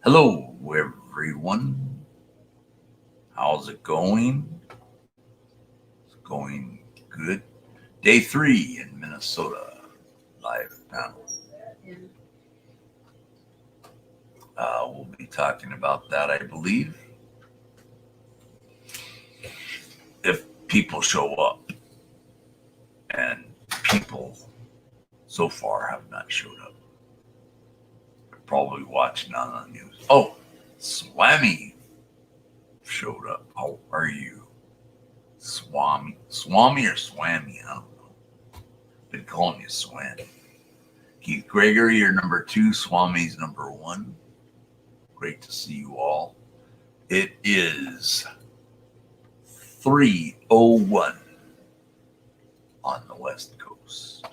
Hello, everyone. How's it going? It's going good. Day 3 in Minnesota live panel. We'll be talking about that, I believe, if people show up. And people so far have not showed up. They're probably watching on the news. Oh, Swami showed up. How are you? Swami or Swami? I don't know. Been calling you Swami. Keith Gregory, you're number 2. Swami's number 1. Great to see you all. It is 3:01 on the West Coast.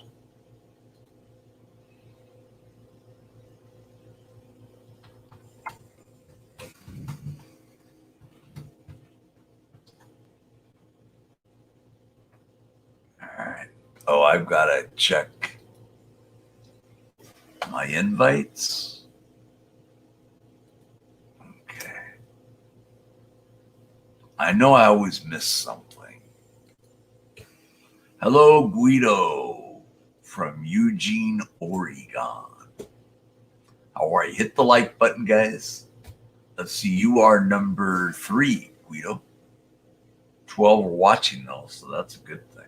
All right. Oh, I've got to check my invites. Okay. I know I always miss something. Hello, Guido from Eugene, Oregon. How are you? Hit the like button, guys. Let's see. You are number 3, Guido. 12 are watching, though, so that's a good thing.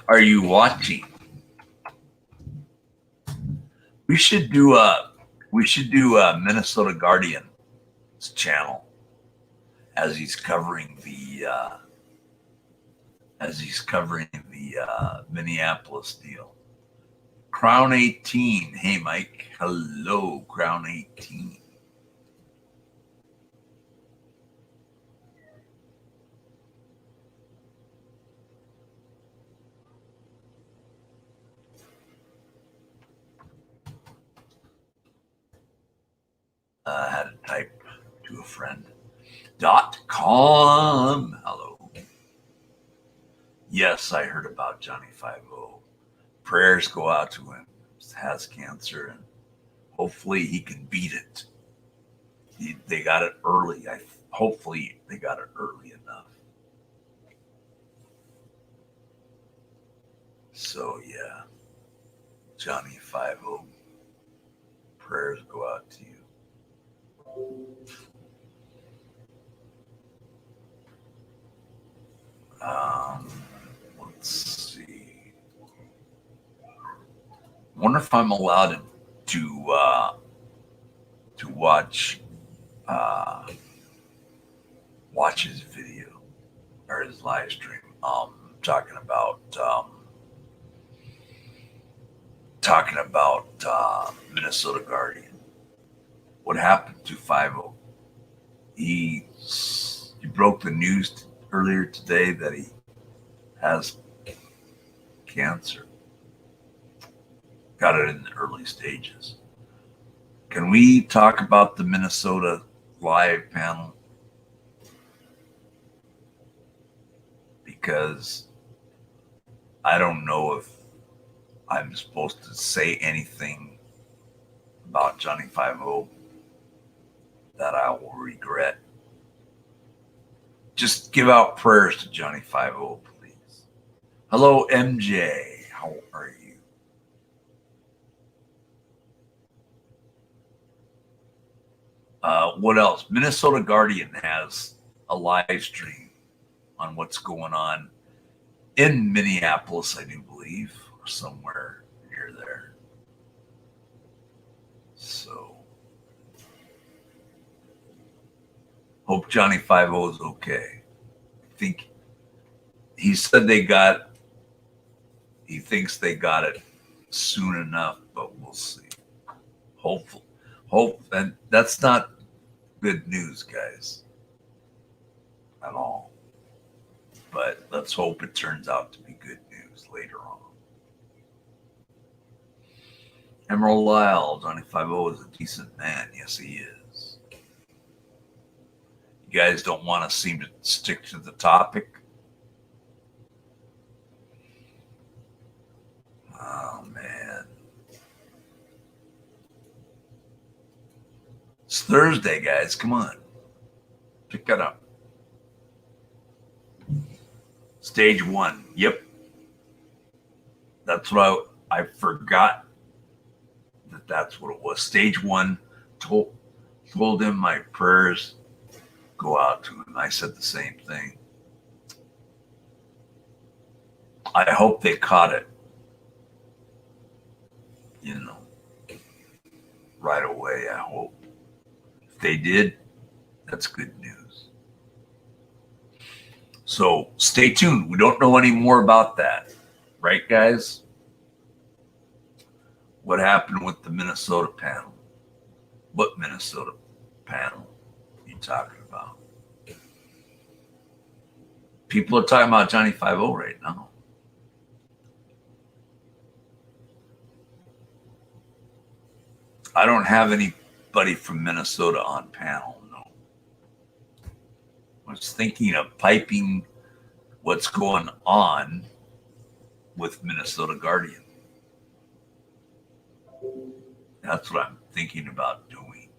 Are you watching? We should do a Minnesota Guardian's channel as he's covering the Minneapolis deal. Crown 18. Hey, Mike. Hello, Crown 18. Had to type to a friend. .com. Hello. Yes, I heard about Johnny 5-0. Prayers go out to him. He has cancer, and hopefully he can beat it. They got it early. Hopefully they got it early enough. So yeah, Johnny 5-0. Prayers go out to you. Let's see. Wonder if I'm allowed to watch his video or his live stream. Talking about Minnesota Guardian. What happened to 5-0? He broke the news earlier today that he has cancer. Got it in the early stages. Can we talk about the Minnesota live panel? Because I don't know if I'm supposed to say anything about Johnny 5-0 that I will regret. Just give out prayers to Johnny 5-0, please. Hello, MJ. How are you? What else? Minnesota Guardian has a live stream on what's going on in Minneapolis, I do believe, or somewhere near there. So, hope Johnny 5-0 is okay. I think he said he thinks they got it soon enough, but we'll see. And that's not good news, guys, at all. But let's hope it turns out to be good news later on. Emerald Lyle, Johnny 5-0 is a decent man. Yes, he is. You guys don't want to seem to stick to the topic. Oh, man. It's Thursday, guys. Come on. Pick that up. Stage 1. Yep. That's what I forgot that's what it was. Stage 1. Told him my prayers go out to him. I said the same thing. I hope they caught it, right away. I hope. If they did, that's good news. So stay tuned. We don't know any more about that. Right, guys? What happened with the Minnesota panel? What Minnesota panel are you talking about? People are talking about Johnny 5-0 right now. I don't have anybody from Minnesota on panel, no. I was thinking of piping what's going on with Minnesota Guardian. That's what I'm thinking about doing.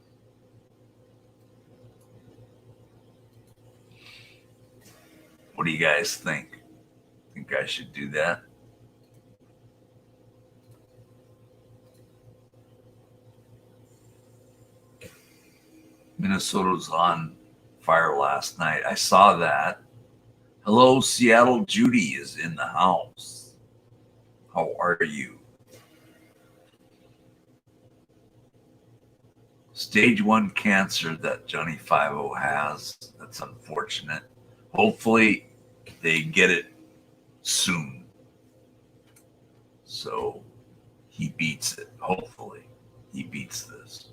What do you guys think? Think I should do that? Minnesota was on fire last night. I saw that. Hello, Seattle. Judy is in the house. How are you? Stage 1 cancer that Johnny 5-0 has. That's unfortunate. Hopefully they get it soon. So he beats it. Hopefully he beats this.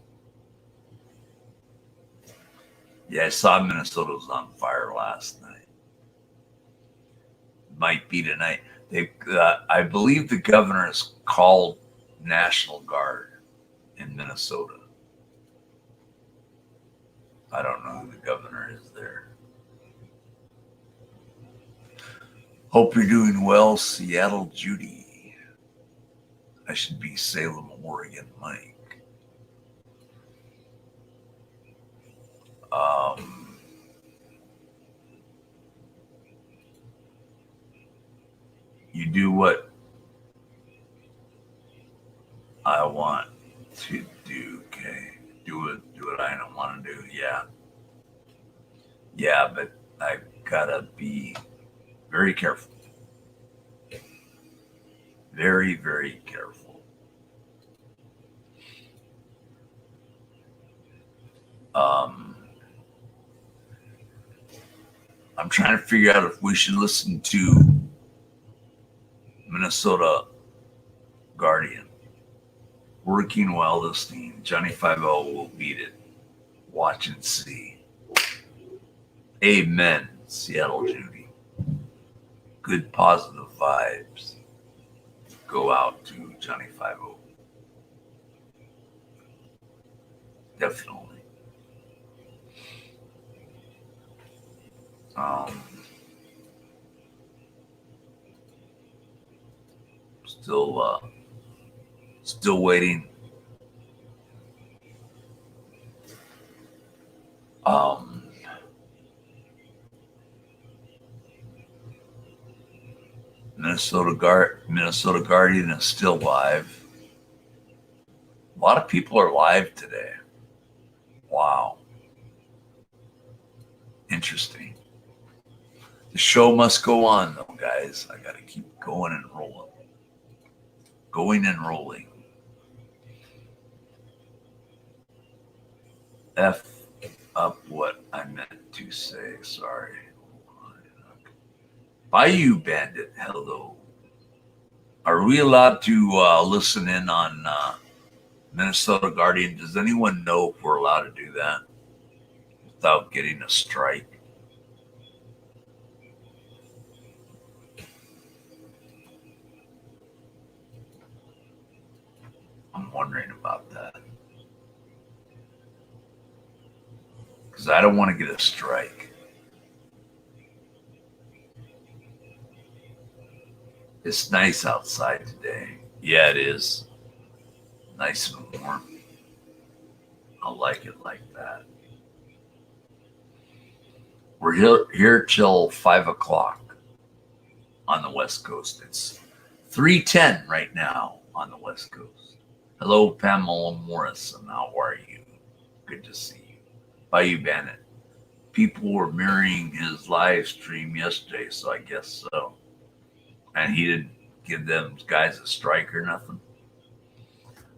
Yeah, I saw Minnesota was on fire last night. Might be tonight. I believe the governor has called National Guard in Minnesota. I don't know who the governor is there. Hope you're doing well, Seattle Judy. I should be Salem, Oregon, Mike. You do what I want to do, okay? Do what I don't want to do, yeah. Yeah, but I gotta be very careful. Very, very careful. I'm trying to figure out if we should listen to Minnesota Guardian. Working while listening. Johnny 5-0 will beat it. Watch and see. Amen, Seattle Judy. Good positive vibes go out to Johnny 5-0. Definitely. Still waiting. Minnesota Guardian is still live. A lot of people are live today. Wow. Interesting. The show must go on, though, guys. I got to keep going and rolling. Going and rolling. F up what I meant to say. Sorry. Bayou Bandit, hello. Are we allowed to listen in on Minnesota Guardian? Does anyone know if we're allowed to do that without getting a strike? I'm wondering about that. Because I don't want to get a strike. It's nice outside today. Yeah, it is. Nice and warm. I like it like that. We're here till 5 o'clock on the West Coast. It's 3:10 right now on the West Coast. Hello, Pamela Morrison. How are you? Good to see you. Bayou Bandit. People were mirroring his live stream yesterday, so I guess so. And he didn't give them guys a strike or nothing.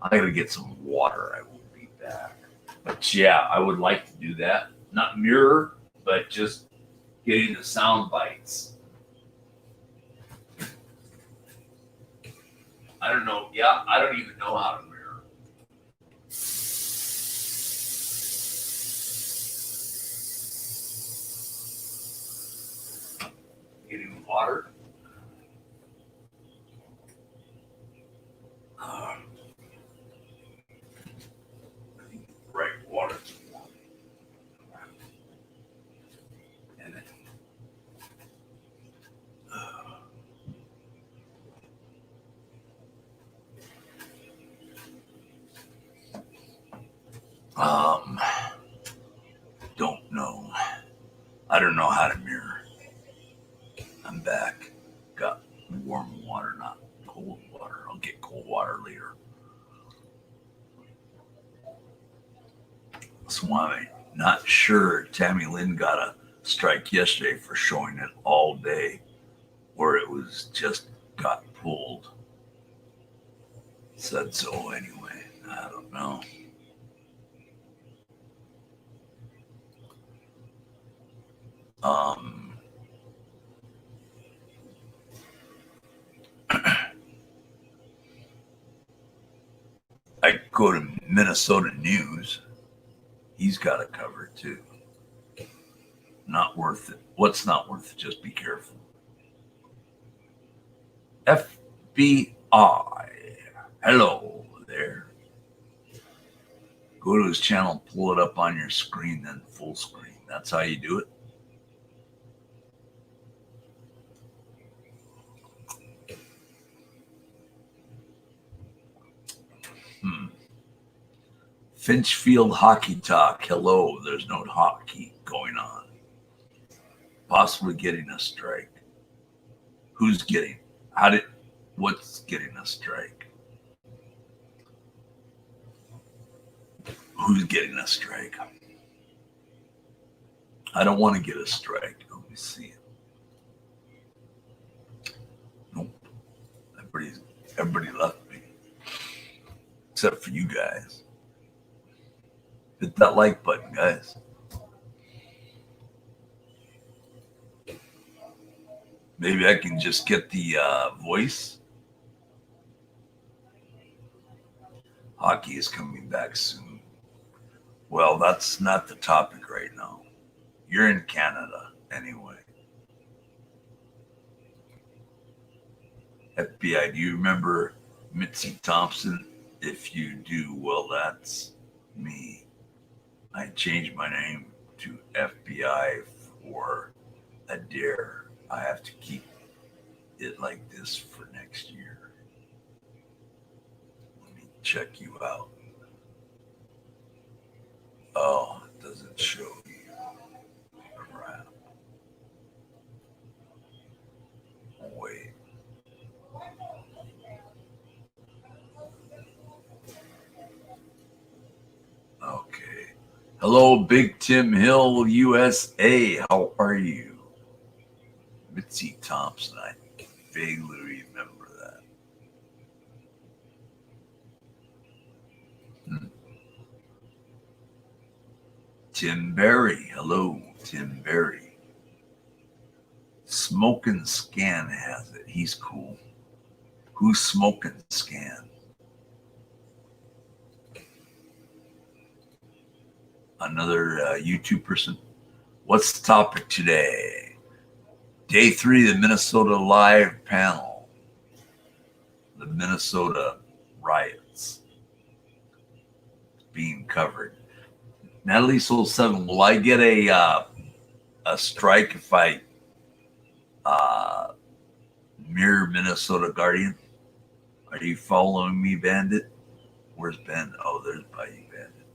I gotta get some water. I will be back. But yeah, I would like to do that. Not mirror, but just getting the sound bites. I don't know. Yeah, I don't even know how to mirror. Getting water. Uh, right water. And then, um, don't know. I don't know how to mirror. I'm back. Got warm water, not cold water. I'll get cold water later. That's why I'm not sure Tammy Lynn got a strike yesterday for showing it all day, or it was just got pulled. Said so anyway. I don't know. Um, I go to Minnesota News. He's got it covered too. Not worth it. What's not worth it? Just be careful. FBI. Hello there. Go to his channel, pull it up on your screen, then full screen. That's how you do it. Finchfield Hockey Talk. Hello. There's no hockey going on. Possibly getting a strike. Who's getting? What's getting a strike? Who's getting a strike? I don't want to get a strike. Let me see. Nope. Everybody left me. Except for you guys. Hit that like button, guys. Maybe I can just get the voice. Hockey is coming back soon. Well, that's not the topic right now. You're in Canada anyway. FBI, do you remember Mitzi Thompson? If you do, well, that's me. I changed my name to FBI for a dare. I have to keep it like this for next year. Let me check you out. Oh, it doesn't show you. Crap. Wait. Okay. Hello, Big Tim Hill, USA. How are you? Mitzi Thompson. I vaguely remember that. Tim Berry. Hello, Tim Berry. Smoking Scan has it. He's cool. Who's Smoking Scan? Another YouTube person. What's the topic today? Day 3 of the Minnesota Live panel. The Minnesota riots being covered. Natalie Soul 7, will I get a strike if I mirror Minnesota Guardian? Are you following me, Bandit? Where's Ben? Oh, there's Bayou Bandit.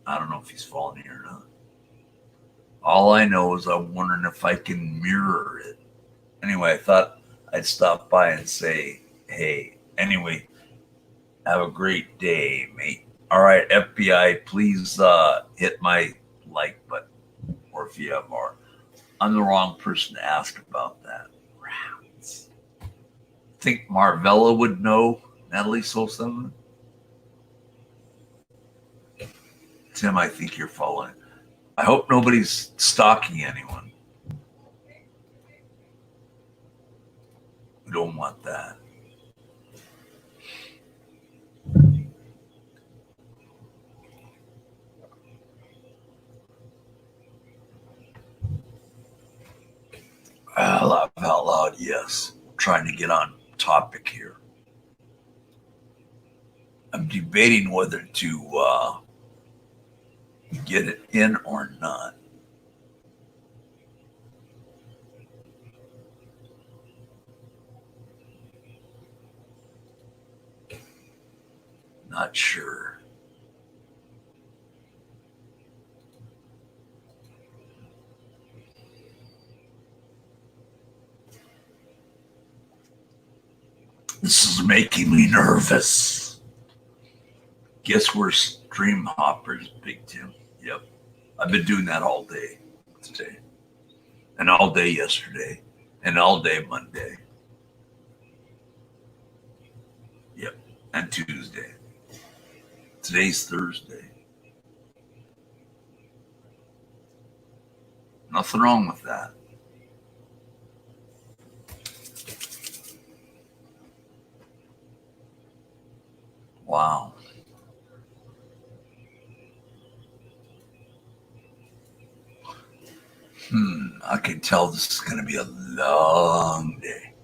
I don't know if he's following me or not. All I know is I'm wondering if I can mirror it. Anyway, I thought I'd stop by and say, hey, anyway, have a great day, mate. All right, FBI, please hit my like button. Or if you have more. I'm the wrong person to ask about that. Rats. Think Marvella would know, Natalie Soul7? Tim, I think you're following. I hope nobody's stalking anyone. We don't want that. Laugh out loud, yes. I'm trying to get on topic here. I'm debating whether to get it in or not. Not sure. This is making me nervous. Guess we're stream hoppers, Big Tim. Yep. I've been doing that all day today. And all day yesterday. And all day Monday. Yep. And Tuesday. Today's Thursday. Nothing wrong with that. Wow. I can tell this is going to be a long day.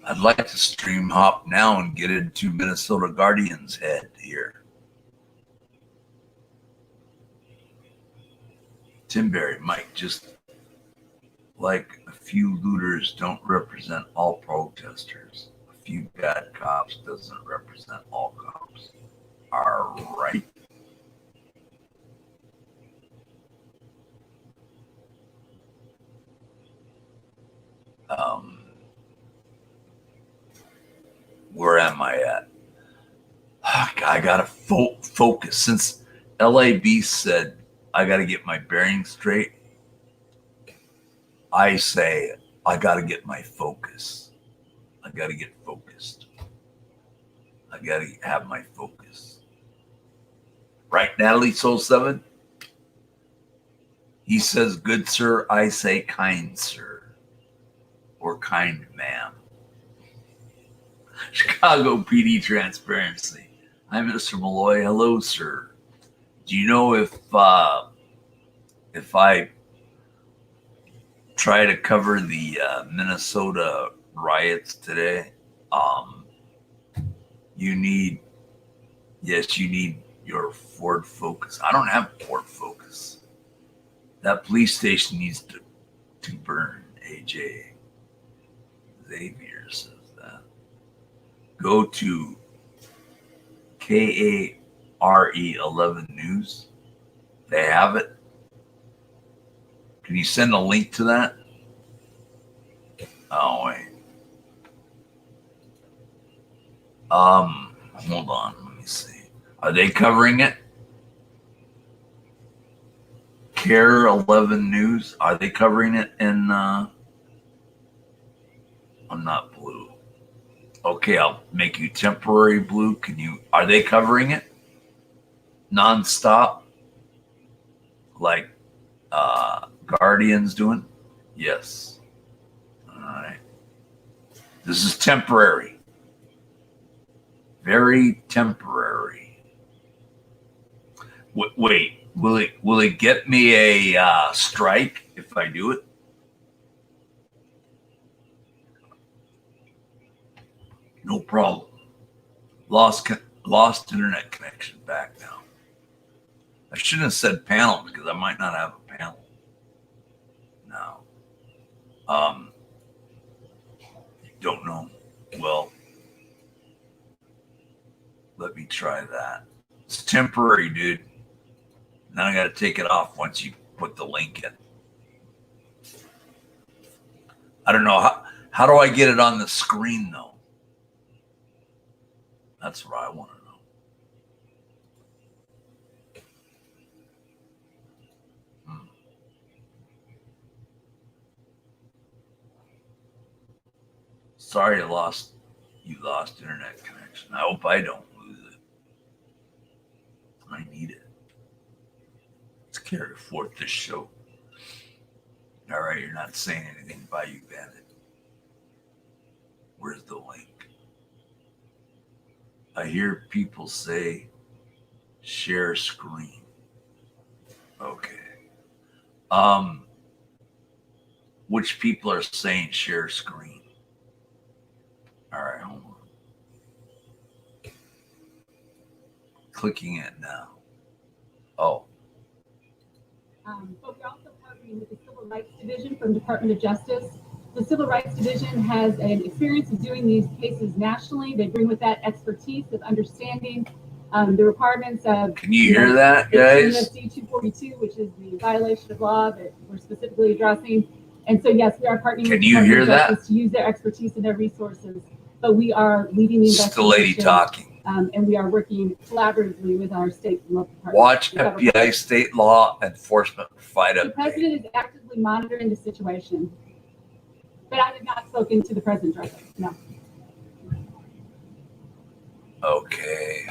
I'd like to stream hop now and get into Minnesota Guardians' head here. Tim Berry, Mike, just like a few looters don't represent all protesters. A few bad cops doesn't represent all cops. All right. Where am I at? I gotta focus. Since LAB said I gotta get my bearings straight, I say I gotta get my focus. I gotta get focused. I gotta have my focus. Right, Natalie Soul7? He says, good sir. I say, kind sir. Or kind ma'am. Chicago PD Transparency. Hi, Mr. Malloy. Hello, sir. Do you know if I try to cover the Minnesota riots today, you need your Ford Focus. I don't have a Ford Focus. That police station needs to burn, AJ. Xavier says that. Go to KARE11 News. They have it. Can you send a link to that? Oh, wait. Hold on. Let me see. Are they covering it? Care 11 News. Are they covering it in? I'm not blue. Okay, I'll make you temporary blue. Are they covering it? Nonstop? Like Guardian's doing? Yes. All right. This is temporary. Very temporary. Wait, will it get me a strike if I do it? No problem. Lost internet connection back now. I shouldn't have said panel because I might not have a panel. Don't know. Well, let me try that. It's temporary, dude. Now I got to take it off once you put the link in. I don't know. How do I get it on the screen, though? That's what I want to know. Sorry you lost internet connection. I hope I don't lose it. I need it. Let's carry forth this show. All right, you're not saying anything, Bayou Bandit. Where's the link? I hear people say share screen. Okay. Which people are saying share screen? All right, hold on. Clicking it now. Oh. But we're also partnering with the Civil Rights Division from Department of Justice. The Civil Rights Division has an experience of doing these cases nationally. They bring with that expertise of understanding the requirements of. Can you hear that, guys? NFC 242, which is the violation of law that we're specifically addressing. And so, yes, we are partnering with the Department of Justice to use their expertise and their resources. But we are leading the investigation. It's the lady talking. And we are working collaboratively with our state and local partners. Watch FBI state law enforcement fight up. The president is actively monitoring the situation. But I have not spoken to the president directly. No. Okay.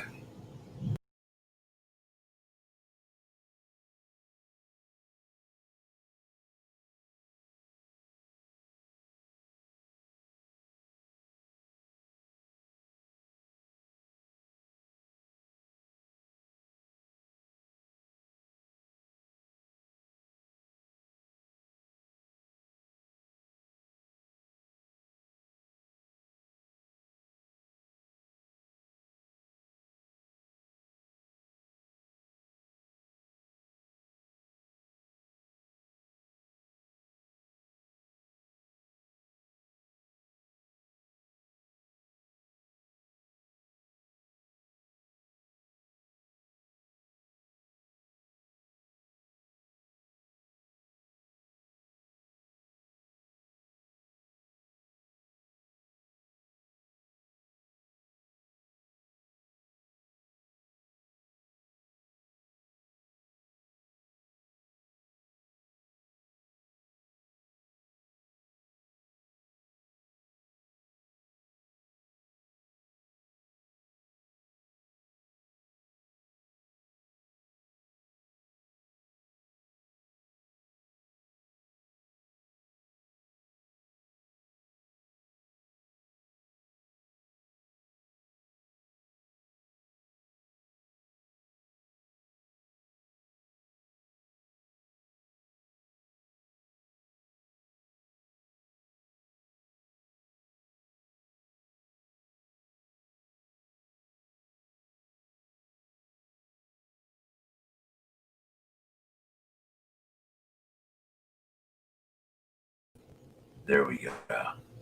There we go.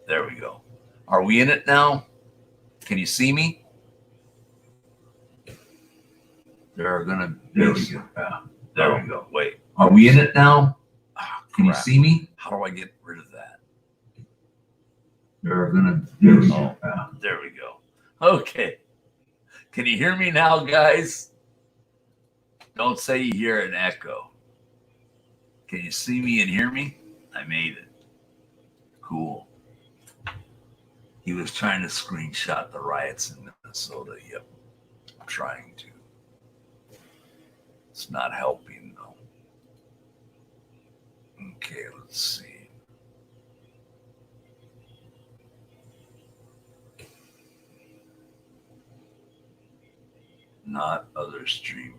There we go. Are we in it now? Can you see me? There are gonna. There we go. There we go. Wait. Are we in it now? Oh, can you see me? How do I get rid of that? There are gonna. There we go. There we go. Okay. Can you hear me now, guys? Don't say you hear an echo. Can you see me and hear me? I made it. Cool. He was trying to screenshot the riots in Minnesota. Yep. I'm trying to. It's not helping, though. Okay, let's see. Not other stream.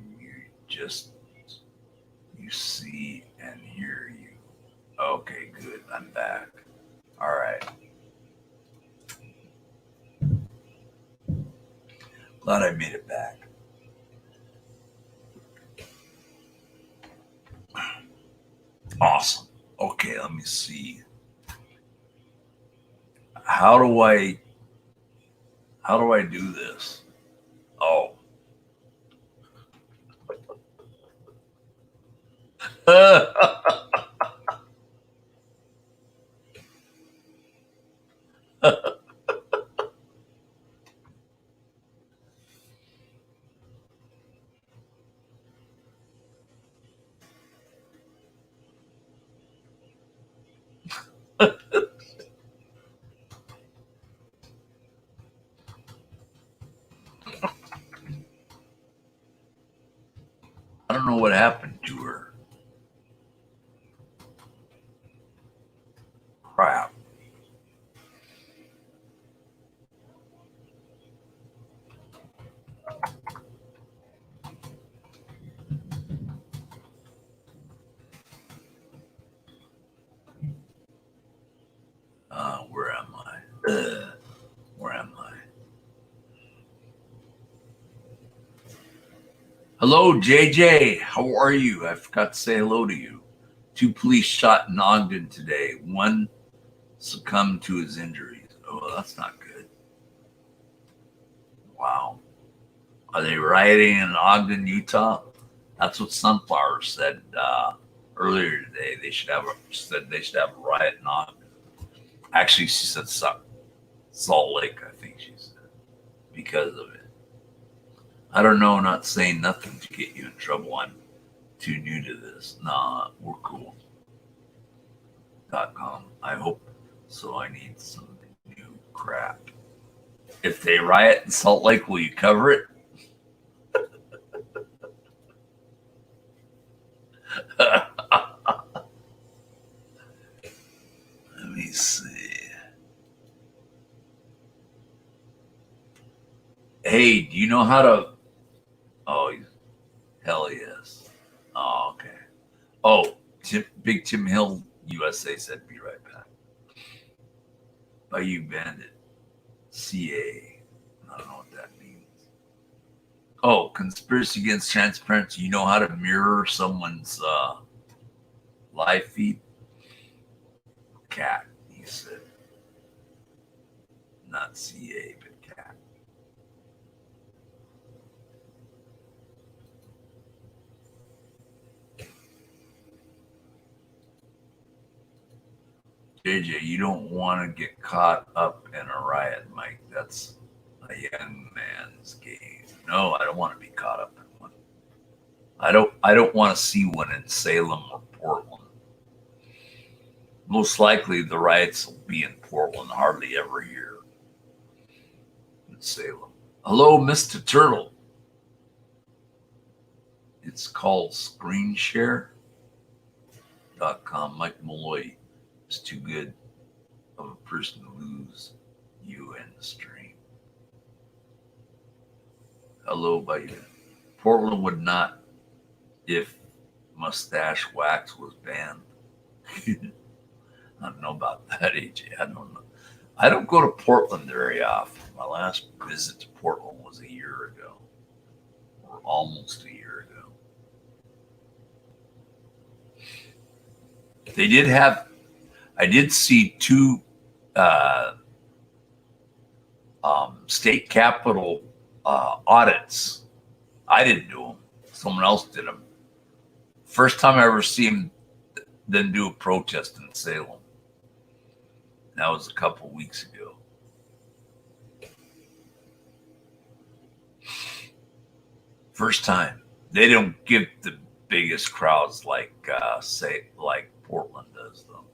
You see and hear you. Okay, good. I'm back. All right. Glad I made it back. Awesome. Okay, let me see. how do I do this? Oh. I don't know what happened to her. Crap. Where am I? Where am I? Hello, JJ. How are you? I forgot to say hello to you. 2 police shot in Ogden today. 1 succumbed to his injuries. Oh, that's not good. Wow. Are they rioting in Ogden, Utah? That's what Sunflower said earlier today. They should have a riot in Ogden. Actually, she said Salt Lake, I think she said, because of it. I don't know, not saying nothing to get you in trouble. I'm too new to this. Nah, we're cool. .com. I hope so. I need some new crap. If they riot in Salt Lake, will you cover it? Let me see. Hey, do you know how to? Oh, hell yes. Oh, okay. Oh, Big Tim Hill USA said, "Be right back." Bayou Bandit, CA. I don't know what that means. Oh, conspiracy against transparency. You know how to mirror someone's live feed? Cat, he said. Not CA, but cat. JJ, you don't want to get caught up in a riot, Mike. That's a young man's game. No, I don't want to be caught up in one. I don't want to see one in Salem or Portland. Most likely the riots will be in Portland, hardly ever here in Salem. Hello, Mr. Turtle. It's called ScreenShare.com. Mike Malloy is too good of a person to lose you in the stream. Hello, buddy. Portland would not if mustache wax was banned. I don't know about that, AJ. I don't know. I don't go to Portland very often. My last visit to Portland was a year ago, or almost a year ago. They did have, I did see 2 state capitol audits. I didn't do them. Someone else did them. First time I ever seen them do a protest in Salem. That was a couple weeks ago. First time. They don't give the biggest crowds like like Portland does, though.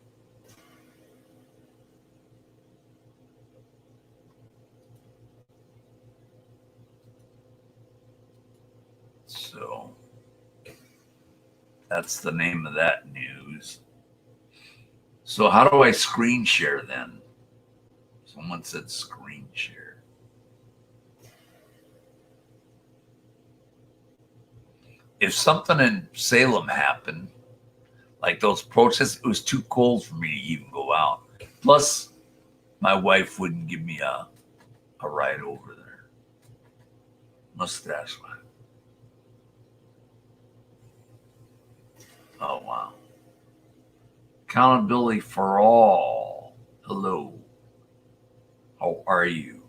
So that's the name of that news. So how do I screen share then? Someone said screen share. If something in Salem happened, like those protests, it was too cold for me to even go out. Plus, my wife wouldn't give me a ride over there. Mustache line. Oh, wow. Accountability for all. Hello. How are you?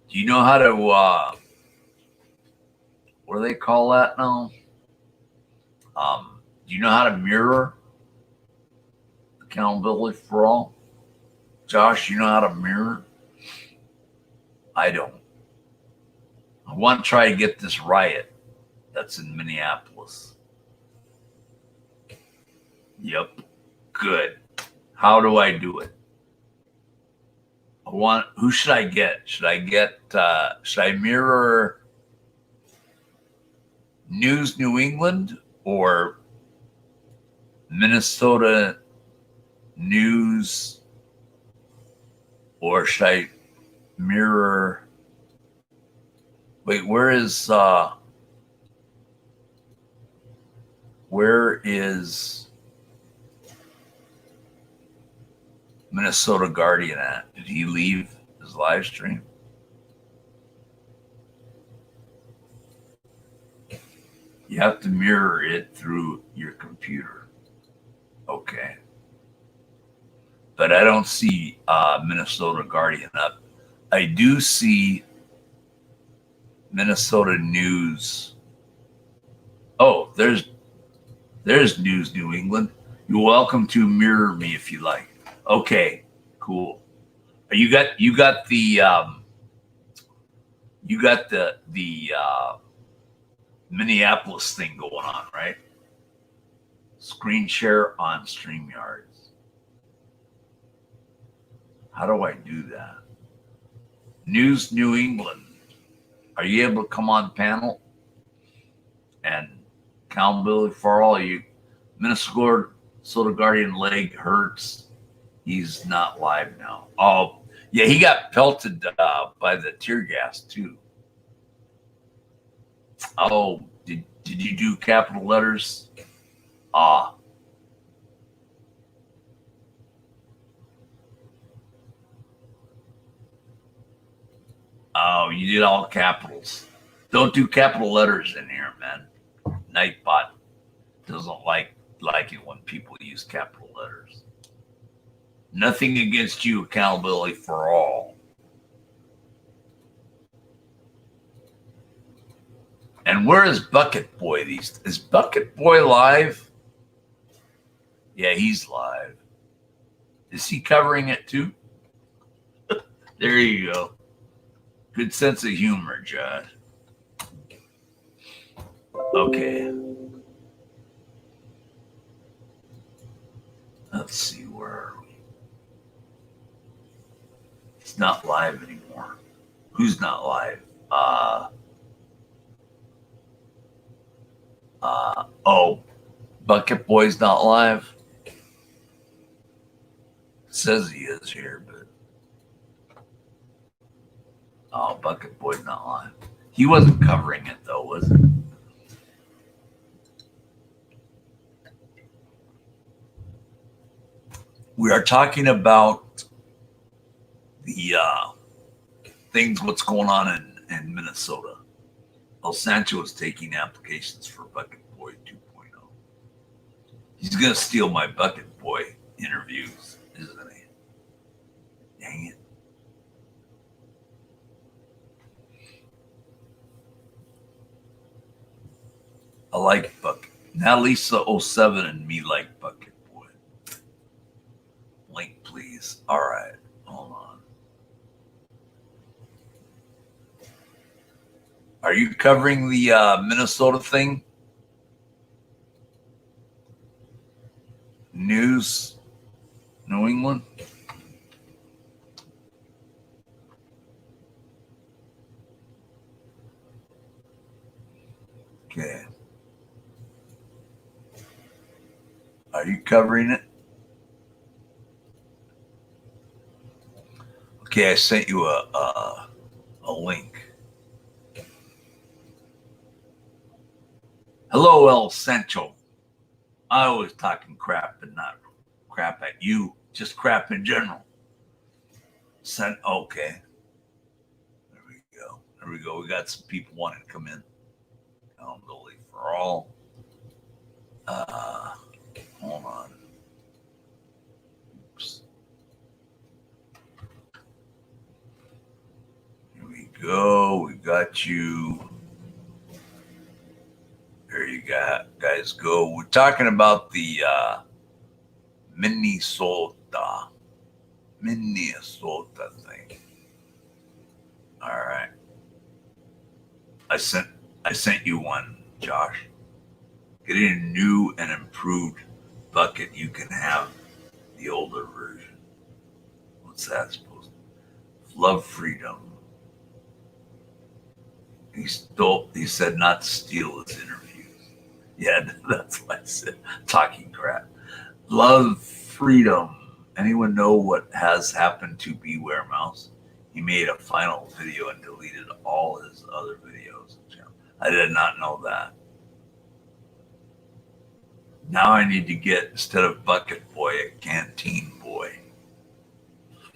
Do you know how to what do they call that now? Do you know how to mirror accountability for all? Josh, you know how to mirror? I don't. I want to try to get this riot that's in Minneapolis. Yep. Good. How do I do it? Who should I get? Should I mirror News New England or Minnesota News, or should I mirror? Wait, where is Minnesota Guardian at? Did he leave his live stream? You have to mirror it through your computer. Okay. But I don't see Minnesota Guardian up. I do see Minnesota News. Oh, there's News New England. You're welcome to mirror me if you like. Okay, cool. You got the Minneapolis thing going on, right? Screen share on StreamYards. How do I do that? News New England. Are you able to come on panel? And accountability for all you. Minnesota Guardian leg hurts. He's not live now. Oh, yeah, he got pelted by the tear gas too. Oh, did you do capital letters? Ah. Oh, you did all capitals. Don't do capital letters in here, man. Nightbot doesn't like it when people use capital letters. Nothing against you, accountability for all. And where is Bucket Boy? Is Bucket Boy live? Yeah, he's live. Is he covering it too? There you go. Good sense of humor, Josh. Okay. Let's see, where are we? It's not live anymore. Who's not live? Oh, Bucket Boy's not live. It says he is here, but Bucket Boy's not live. He wasn't covering it though, was he? We are talking about the things, what's going on in Minnesota. El Sancho is taking applications for Bucket Boy 2.0. He's going to steal my Bucket Boy interviews, isn't he? Dang it. I like Bucket. Now Lisa 07 and me like Bucket Boy. Link, please. All right. Hold on. Are you covering the Minnesota thing? News New England? Okay. Are you covering it? Okay, I sent you a link. Hello, El Sancho. I always talking crap, but not crap at you, just crap in general. Okay. There we go. There we go. We got some people wanting to come in. Accountability for all. Hold on. Oops. go. We got you. There you go, guys. Go. We're talking about the Minnesota thing. All right. I sent you one, Josh. Getting a new and improved bucket. You can have the older version. What's that supposed to? Love freedom. He said not to steal his interviews. Yeah, that's what I said. Talking crap. Love freedom. Anyone know what has happened to Beware Mouse? He made a final video and deleted all his other videos. I did not know that. Now I need to get, instead of Bucket Boy, a Canteen Boy.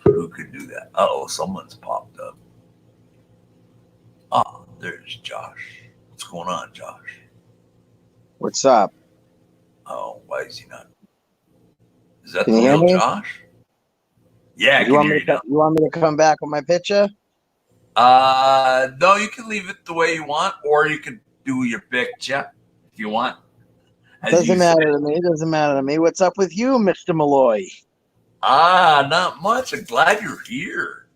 Who could do that? Uh-oh, someone's popped up. Ah, there's Josh. What's going on, Josh? What's up? Oh, why is he not? Is that Can the you hear real me? Josh? Yeah, I You can want hear me you now. to, you want me to come back with my picture? No, you can leave it the way you want, or you could do your picture if you want. As you Doesn't said. matter to me. Doesn't matter to me. What's up with you, Mr. Malloy? Not much. I'm glad you're here.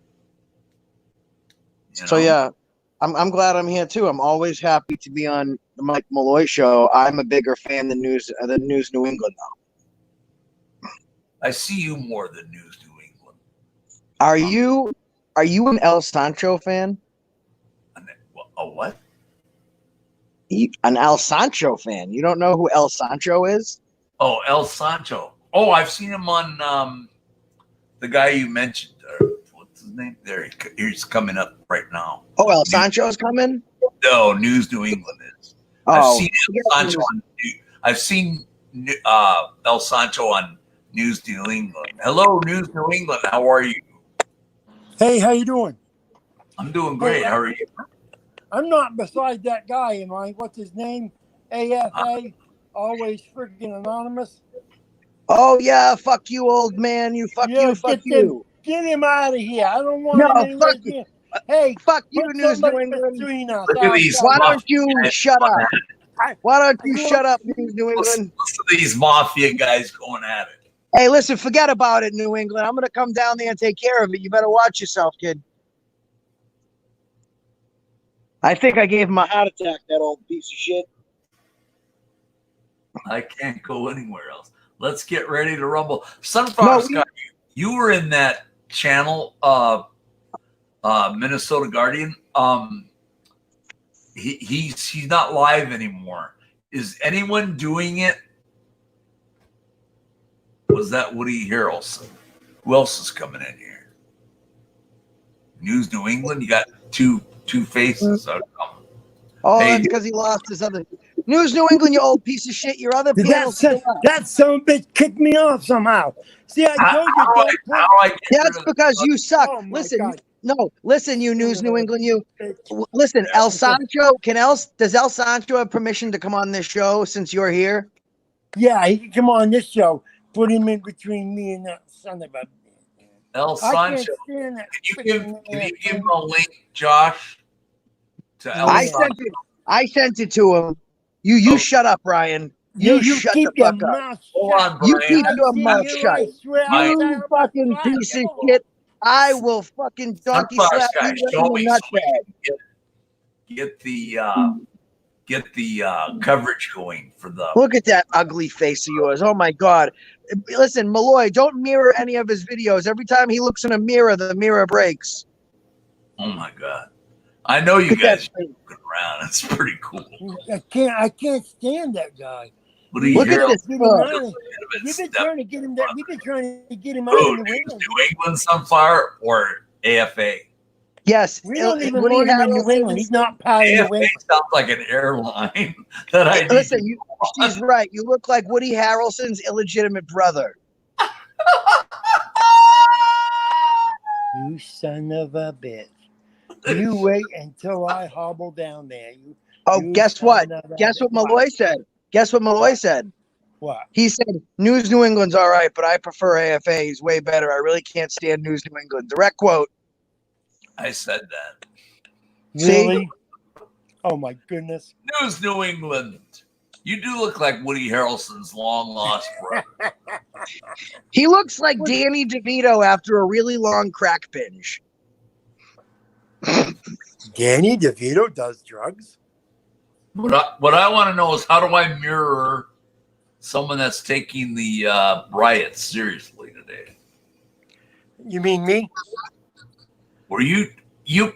You So know? yeah, I'm glad I'm here too. I'm always happy to be on the Mike Malloy show. I'm a bigger fan than News New England now. I see you more than News New England. Are you an El Sancho fan? A what? An El Sancho fan? You don't know who El Sancho is? Oh, El Sancho. Oh, I've seen him on the guy you mentioned. What's his name? There, he's coming up right now. Oh, El Sancho's coming? No, News New England is. Oh, I've seen El Sancho on News New England. Hello, News New England. How are you? Hey, how you doing? I'm doing great. How are you? I'm not beside that guy, am I? What's his name? AFA, always freaking anonymous. Oh yeah, fuck you, old man. You fuck Yeah, you, fuck get you. Get him out of here. I don't want No, him anywhere fuck you. near. Hey, Fuck you, put News New somebody England. between us. Look at these. Why don't mafia you guys shut going up? at it. Why don't you You shut up, News New Listen England? to these mafia guys going at it. Hey, listen, forget about it, New England. I'm gonna come down there and take care of it. You better watch yourself, kid. I think I gave him a heart attack, that old piece of shit. I can't go anywhere else. Let's get ready to rumble. Sunflower Scott, you were in that channel, Minnesota Guardian. He's not live anymore. Is anyone doing it? Was that Woody Harrelson? Who else is coming in here? News New England. You got two faces. Oh, Hey, that's because he lost his other News New England, you old piece of shit. Your other panel. That son of a bitch kicked me off somehow. See, I told you. That's because you suck. Oh, my listen, God. listen, you News New England, you listen. El Sancho, does El Sancho have permission to come on this show since you're here? Yeah, he can come on this show. Put him in between me and that son of a. El Sancho. Can you give him a link, Josh? To El Sancho? I sent it to him. You shut up, Ryan. You shut keep the fuck your up. mouth Hold shut. on, You Brian. keep your mouth shut. You fucking piece of shit. I will fucking donkey slap you right Show in me the so we nutsack. can get the coverage going for the. Look at that ugly face of yours. Oh my God. Listen, Malloy, don't mirror any of his videos. Every time he looks in a mirror, the mirror breaks. Oh my God. I know you guys are looking around. It's pretty cool. I can't stand that guy. Look at this. We've been trying to get him there. We've been trying to get him out of New England. New England Sunflower or AFA? Yes. We don't even want him in New England. He's not part of New AFA England. sounds like an airline that I listen. She's right. You look like Woody Harrelson's illegitimate brother. You son of a bitch. You wait until I hobble down there. Guess what? Guess what Malloy said? Guess what Malloy said? What? He said, News New England's all right, but I prefer AFA. He's way better. I really can't stand News New England. Direct quote. I said that. See? Really? Oh my goodness. News New England. You do look like Woody Harrelson's long lost brother. He looks like Danny DeVito after a really long crack binge. Danny DeVito does drugs? What I want to know is, how do I mirror someone that's taking the riots seriously today? You mean me? Were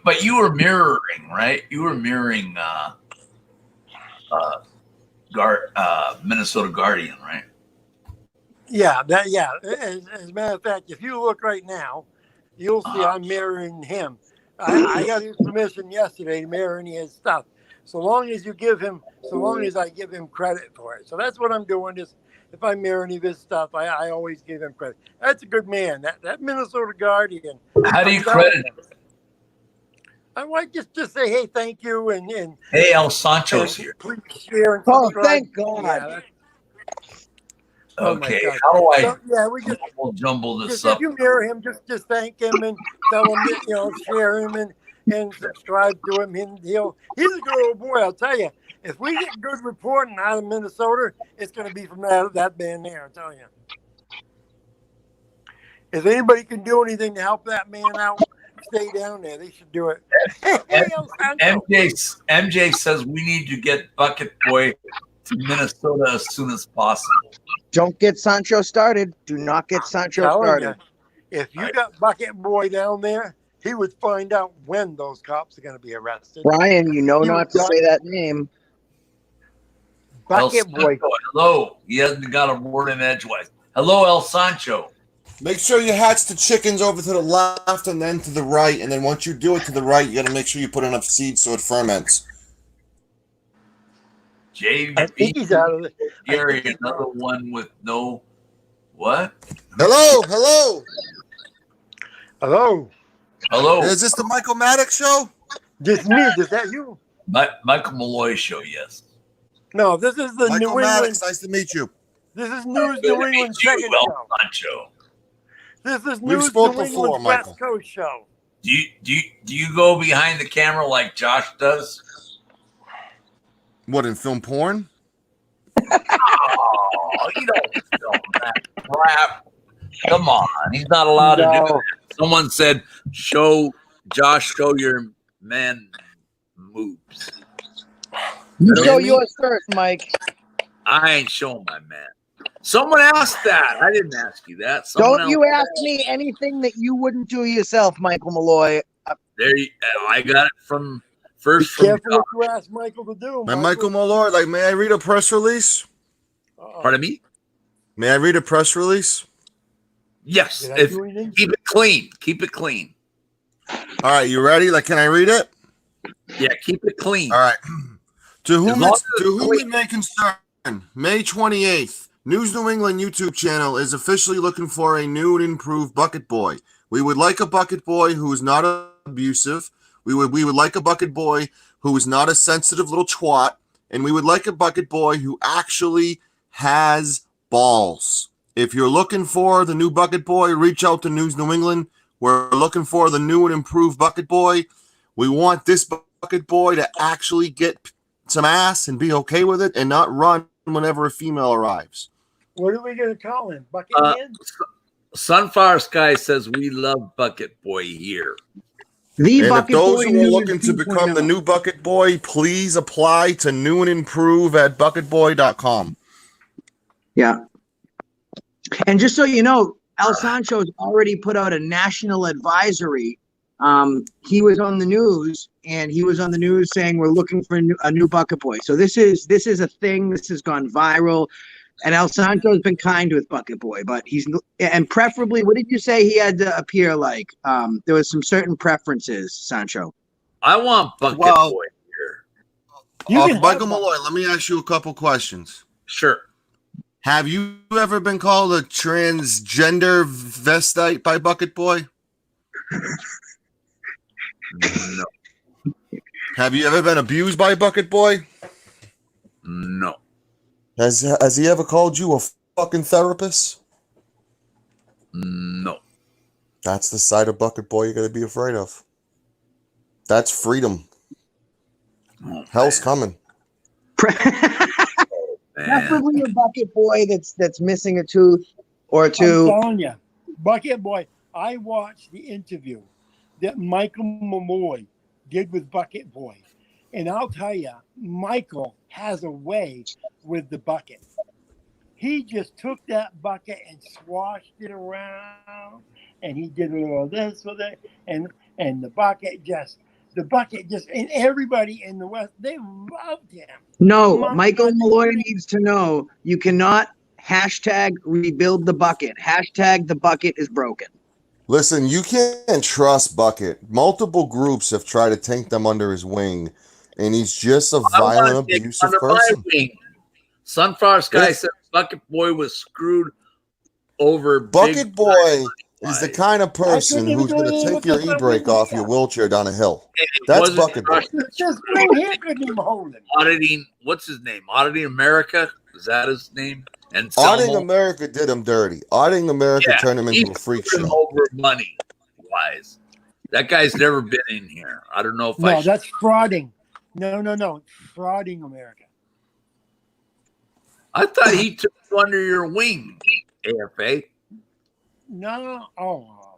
but you were mirroring, right? You were mirroring Minnesota Guardian, right? Yeah, As a matter of fact, if you look right now, you'll see I'm mirroring him. I got his permission yesterday to mirror any of his stuff. So long as I give him credit for it. So that's what I'm doing. Is if I mirror any of his stuff, I always give him credit. That's a good man. That Minnesota Guardian. How do you credit him? I might just say, hey, thank you, and Hey, El Sancho's here. please share and Oh, subscribe. thank God. Yeah, oh my Okay, God. how do I So, yeah, we just jumble this Just, up? if you mirror him, just thank him and tell him that, share him and subscribe to him. And he's a good old boy. I'll tell you, if we get good reporting out of Minnesota, it's going to be from that man there. I'll tell you. If anybody can do anything to help that man out, stay down there. They should do it. Hey, El Sancho. MJ says we need to get Bucket Boy to Minnesota as soon as possible. Don't get Sancho started. Do not get Sancho Telling started. you, if you got Bucket Boy down there, he would find out when those cops are going to be arrested. Brian, you know He not was to done. say that name. Bucket El Boy. Sancho, hello. He hasn't got a word in edgewise. Hello, El Sancho. Make sure you hatch the chickens over to the left and then to the right. And then once you do it to the right, you got to make sure you put enough seeds so it ferments. I think he's out of it. Gary, another one with no what? Hello, hello. Hello. Hello, Is this the Michael Maddox show? Just me. Is that you? Michael Malloy show. Yes. No, this is the Michael New England. Maddox, nice to meet you. This is News Good New to meet England you, second El show. Sancho. This is We've News spoke New before, England's Michael. West Coast show. Do you go behind the camera like Josh does? What, in film porn? Oh, you don't film that crap. Come on, he's not allowed to do No. that. Someone said, Josh, show your man moves. You Really? show yours first, Mike. I ain't showing my man. Someone asked that. I didn't ask you that. Someone Don't you else- ask me anything that you wouldn't do yourself, Michael Malloy. There, I got it from Be first from careful Josh. what you ask Michael to do. My Michael Malloy, may I read a press release? Uh-oh. Pardon me? May I read a press release? Yes. Did I If, do anything? keep it clean. Keep it clean. All right, you ready? Can I read it? Yeah, keep it clean. All right. To As whom, long it, as it's to whom clean. it may concern, May 28th, News New England YouTube channel is officially looking for a new and improved Bucket Boy. We would like a Bucket Boy who is not abusive. We would like a Bucket Boy who is not a sensitive little twat. And we would like a Bucket Boy who actually has balls. If you're looking for the new Bucket Boy, reach out to News New England. We're looking for the new and improved Bucket Boy. We want this Bucket Boy to actually get some ass and be okay with it and not run whenever a female arrives. What are we going to call him? Bucket Uh, Man? Sunfire Sky says we love Bucket Boy here. The And if Bucket those Boy who are News looking to 2.0. become the new Bucket Boy, please apply to new and improve at bucketboy.com. Yeah. And just so you know, El Sancho's already put out a national advisory. He was on the news, and he was on the news saying we're looking for a new Bucket Boy. So this is a thing. This has gone viral, and El Sancho's been kind with Bucket Boy, but and preferably, what did you say he had to appear like? There was some certain preferences, Sancho. I want Bucket Well- Boy here. You can have Michael Bucket- Malloy, let me ask you a couple questions. Sure. Have you ever been called a transgender vestite by Bucket Boy? No. Have you ever been abused by Bucket Boy? No. Has he ever called you a fucking therapist? No. That's the side of Bucket Boy you're going to be afraid of. That's freedom. Oh, Hell's man. coming. Man. Preferably a bucket boy that's missing a tooth or I'm two. telling you, Bucket Boy. I watched the interview that Michael Malloy did with Bucket Boy, and I'll tell you, Michael has a way with the bucket. He just took that bucket and swashed it around, and he did a little this with it, and the bucket just, and everybody in the West, they loved him. No, My Michael God, Malloy needs to know you cannot hashtag rebuild the bucket. Hashtag the bucket is broken. Listen, you can't trust Bucket. Multiple groups have tried to take them under his wing, and he's just a I violent, want to take abusive under person. my wing. Sunflower Sky Yes. said Bucket Boy was screwed over. Bucket big Boy time. is the kind of person couldn't who's even going to do take your anything e-brake with off him. your wheelchair down a hill. It That's wasn't Bucket Boy. Russian. Just bring him, couldn't even hold him. Auditing, what's his name? Auditing America? Is that his name? And Auditing Selmo? America did him dirty. Auditing America Yeah, turned him he into a freak screwed him show. over money wise. That guy's never been in here. I don't know if I No, should. that's frauding. No, frauding America. I thought he took you under your wing, AFA. No, Are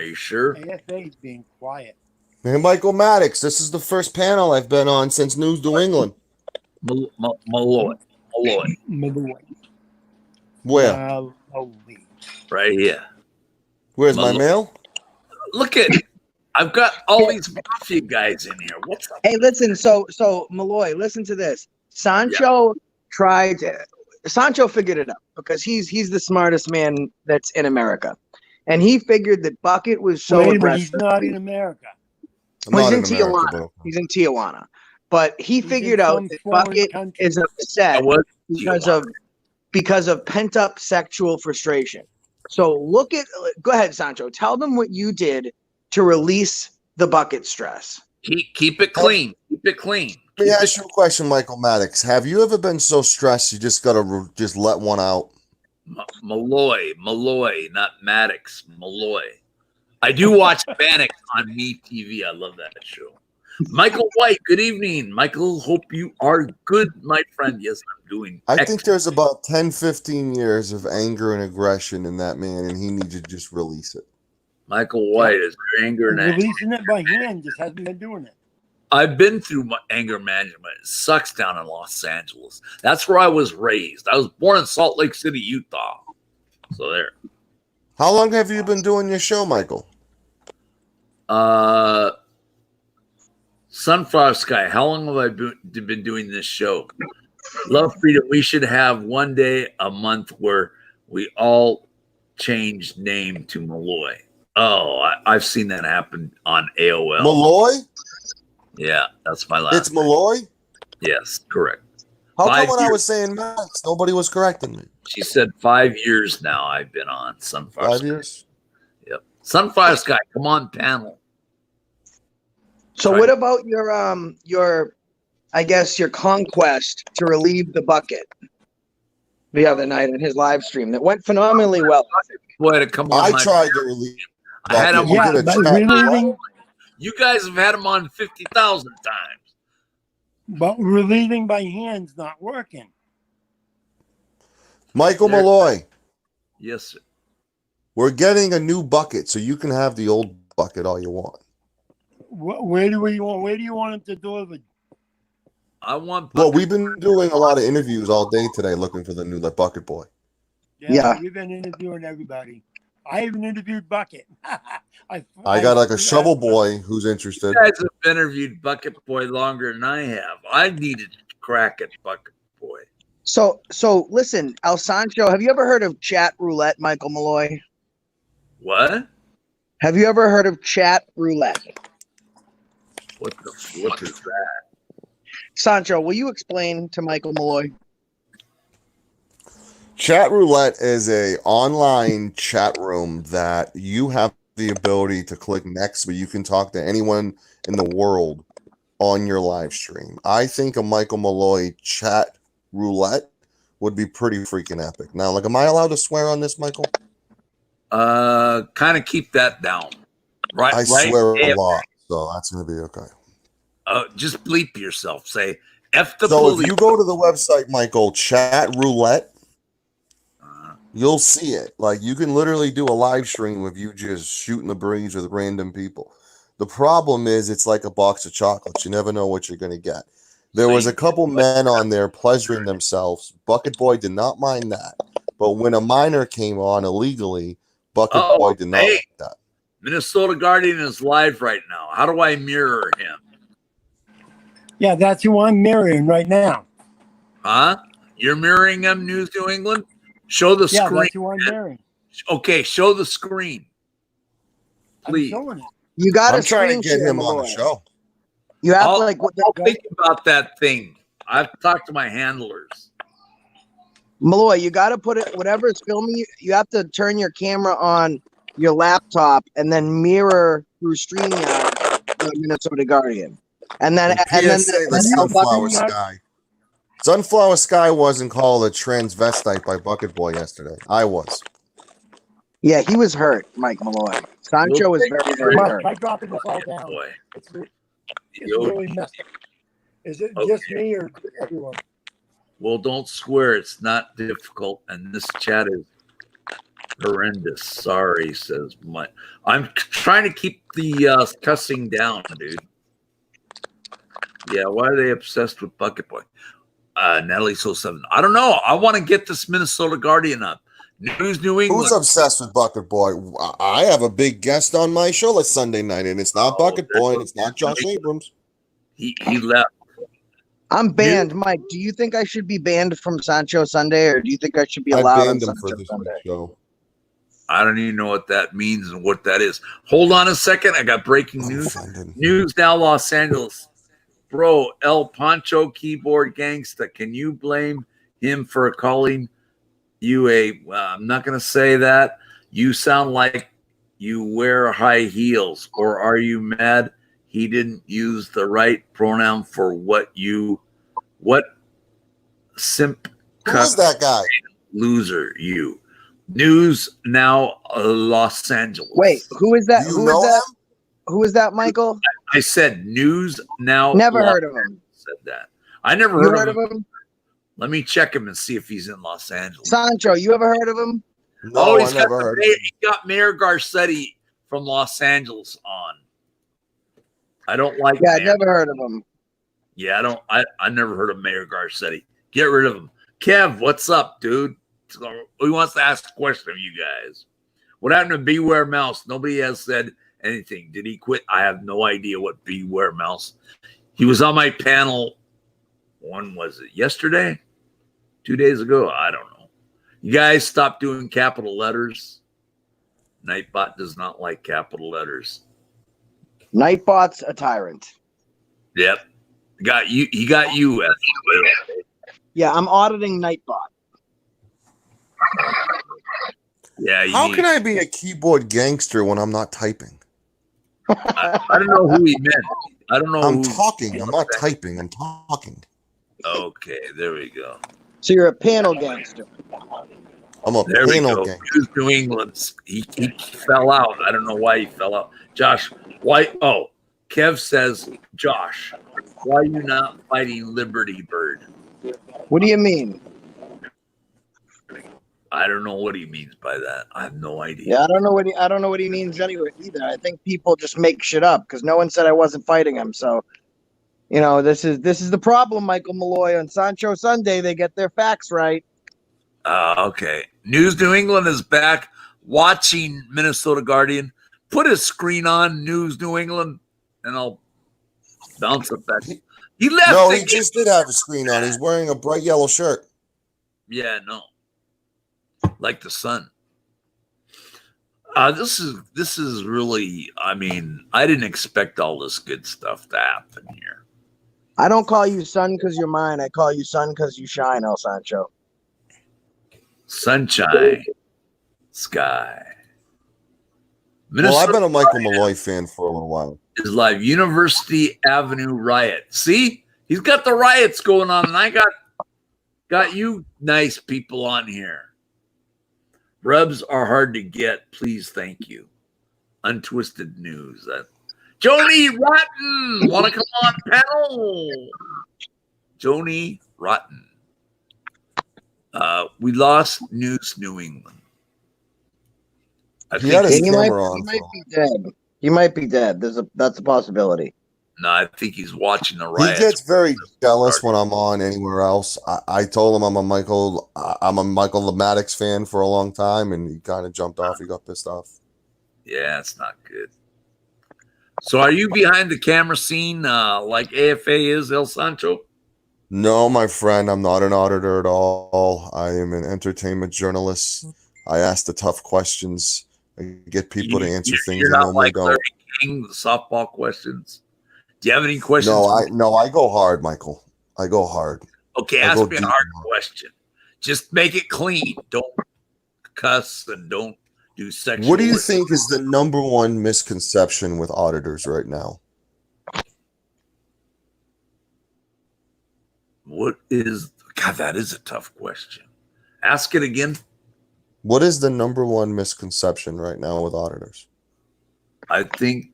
you sure? AFA's being quiet. Hey, Michael Maddox, this is the first panel I've been on since News New England. Malloy. Malloy. Where? Malloy. Right here. Where's my Malloy. mail? Look at I've got all these mafia guys in here. What's up? Hey, listen, so Malloy, listen to this. Sancho Sancho figured it out because he's the smartest man that's in America. And he figured that Bucket was so Wait a minute, aggressive. he's not in America. I'm Well, not he's in in America, Tijuana. but He's in Tijuana. But he He's figured in out some that foreign Bucket country. is upset I was because of pent up sexual frustration. So go ahead, Sancho. Tell them what you did to release the Bucket stress. keep it clean. Keep it clean. let me ask you a question, Michael Maddox. Have you ever been so stressed you just got to just let one out? Malloy, not Maddox. Malloy. I do watch Bannock on Me TV. I love that show. Michael White, good evening. Michael, hope you are good, my friend. Yes, I'm doing I excellent. think there's about 10, 15 years of anger and aggression in that man, and he needs to just release it. Michael White is anger and anger. Releasing it by hand, just hasn't been doing it. I've been through my anger management. It sucks down in Los Angeles. That's where I was raised. I was born in Salt Lake City, Utah. So there. How long have you been doing your show, Michael? Sunflower Sky, how long have I been doing this show? Love Freedom. We should have one day a month where we all change name to Malloy. Oh, I've seen that happen on AOL. Malloy? Yeah, that's my last. It's Malloy? Yes, correct. How 5 come when I years. was saying Max, nobody was correcting me? She said 5 years now I've been on Sunflower 5 Sky. years? Yep. Sunflower Sky, come on panel. So Right. what about your I guess your conquest to relieve the Bucket the other night in his live stream that went phenomenally well? Boy, to come on. I my- tried to relieve I had him Bucket. on. You did a but chat relieving, You guys have had him on 50,000 times. but relieving by hand's not working. Michael There- Malloy, Yes, sir. we're getting a new bucket, so you can have the old bucket all you want. Where do you want him to deliver? I want. Well, we've been doing a lot of interviews all day today looking for the new bucket boy. Yeah. We've been interviewing everybody. I even interviewed Bucket. I got like a shovel boy who's interested. You guys have interviewed Bucket Boy longer than I have. I needed to crack at Bucket Boy. So listen, El Sancho, have you ever heard of chat roulette, Michael Malloy? What? Have you ever heard of chat roulette? What is that? Sancho, will you explain to Michael Malloy? Chat roulette is a online chat room that you have the ability to click next, but you can talk to anyone in the world on your live stream. I think a Michael Malloy chat roulette would be pretty freaking epic. Now, like, am I allowed to swear on this, Michael? Kind of keep that down. Right. I right? swear a Yeah. lot, so that's gonna be okay. Just bleep yourself. Say F the So police. if you go to the website, Michael, Chat Roulette, you'll see it. Like you can literally do a live stream of you just shooting the breeze with random people. The problem is it's like a box of chocolates. You never know what you're going to get. There was a couple men on there pleasuring themselves. Bucket Boy did not mind that. But when a minor came on illegally, Bucket Boy did not like that. Minnesota Guardian is live right now. How do I mirror him? Yeah, that's who I'm mirroring right now. Huh? You're mirroring him, News New England? Show the Yeah, screen. that's who I'm mirroring. Okay, show the screen. Please. I'm showing it. You got I'm to trying screen to get share, him on the Malloy. show. You have I'll, to like. I'll think about that thing. I've talked to my handlers. Malloy, you got to put it, whatever is filming you, you have to turn your camera on your laptop and then mirror through StreamYard the Minnesota Guardian. And then, PSA, the Sunflower Bucket- Sky. Sunflower Sky wasn't called a transvestite by Bucket Boy yesterday. I was. yeah, he was hurt, Mike Malloy. Sancho was very, very hurt. Try dropping the fall down. Boy. It's really messy. Is it just me or everyone? Well, don't swear. It's not difficult. And this chat is horrendous. Sorry, says Mike. I'm trying to keep the cussing down, dude. Yeah, why are they obsessed with Bucket Boy? Natalie So 7. I don't know. I want to get this Minnesota Guardian up. News New England. Who's obsessed with Bucket Boy? I have a big guest on my show last Sunday night, and it's not Bucket Boy, and it's not Josh Abrams. He left. I'm banned, Mike. Do you think I should be banned from Sancho Sunday, or do you think I should be I allowed on banned him Sancho for this Sunday? week's show. I don't even know what that means and what that is. Hold on a second. I got breaking I'm news. offended. News now, Los Angeles. Bro, El Pancho Keyboard Gangsta. Can you blame him for calling you a, I'm not going to say that. You sound like you wear high heels. Or are you mad he didn't use the right pronoun for what simp Who is that guy? loser you. News now, Los Angeles. Wait, who is that? Do you Who know is that? him? Who is that, Michael? I said news now. Never Los heard of him. Said that. I never You heard of him. him? Let me check him and see if he's in Los Angeles. Sancho, you ever heard of him? No, I he's got never heard of him. he got Mayor Garcetti from Los Angeles on. I don't like Yeah, I Mayor. never heard of him. Yeah, I never heard of Mayor Garcetti. Get rid of him. Kev, what's up, dude? He wants to ask a question of you guys. What happened to Beware Mouse? Nobody has said anything. Did he quit? I have no idea what Beware Mouse. He was on my panel. When was it? Yesterday? 2 days ago? I don't know. You guys stop doing capital letters. Nightbot does not like capital letters. Nightbot's a tyrant. Yep. Got you. He got you. Yeah, I'm auditing Nightbot. Yeah. How can I be a keyboard gangster when I'm not typing? I don't know who he meant. I don't know. I'm who, talking. I'm not typing. I'm talking. Okay, there we go. So you're a panel gangster. I'm a There we panel go. gangster. News New England. He fell out. I don't know why he fell out. Josh, why? Oh, Kev says, Josh, why are you not fighting Liberty Bird? What do you mean? I don't know what he means by that. I have no idea. Yeah, I don't know what he means anyway either. I think people just make shit up because no one said I wasn't fighting him. So, you know, this is the problem, Michael Malloy. On Sancho Sunday, they get their facts right. Okay. News New England is back watching Minnesota Guardian. Put his screen on, News New England, and I'll bounce it back. He left. No, the he just did have a screen on. He's wearing a bright yellow shirt. Yeah, no. Like the sun. This is really, I mean, I didn't expect all this good stuff to happen here. I don't call you son because you're mine. I call you son because you shine, El Sancho. Sunshine, sky. Well, I've Minnesota been a Michael Malloy fan for a little while. is live. University Avenue riot. See, he's got the riots going on, and I got you nice people on here. Rubs are hard to get. Please, thank you. Untwisted News. Joni Rotten, want to come on panel? Joni Rotten. We lost News New England. I He had think his He might, camera on. he might be dead. He might be dead. That's a possibility. no, I think he's watching the He riots. gets very jealous when I'm on anywhere else. I told him I'm a Michael Maddox fan for a long time, and he kind of jumped off. He got pissed off. Yeah, it's not good. So, are you behind the camera scene like AFA is, El Sancho? No, my friend, I'm not an auditor at all. I am an entertainment journalist. I ask the tough questions. I get people to answer things You're they not normally like don't. Larry King, the softball questions. Do you have any questions? No, I go hard, Michael. I go hard. Okay, I ask go me a deep hard in. question. Just make it clean. Don't cuss and don't do sexual. What do you think is the number one misconception with auditors right now? What is? God, that is a tough question. Ask it again. What is the number one misconception right now with auditors? I think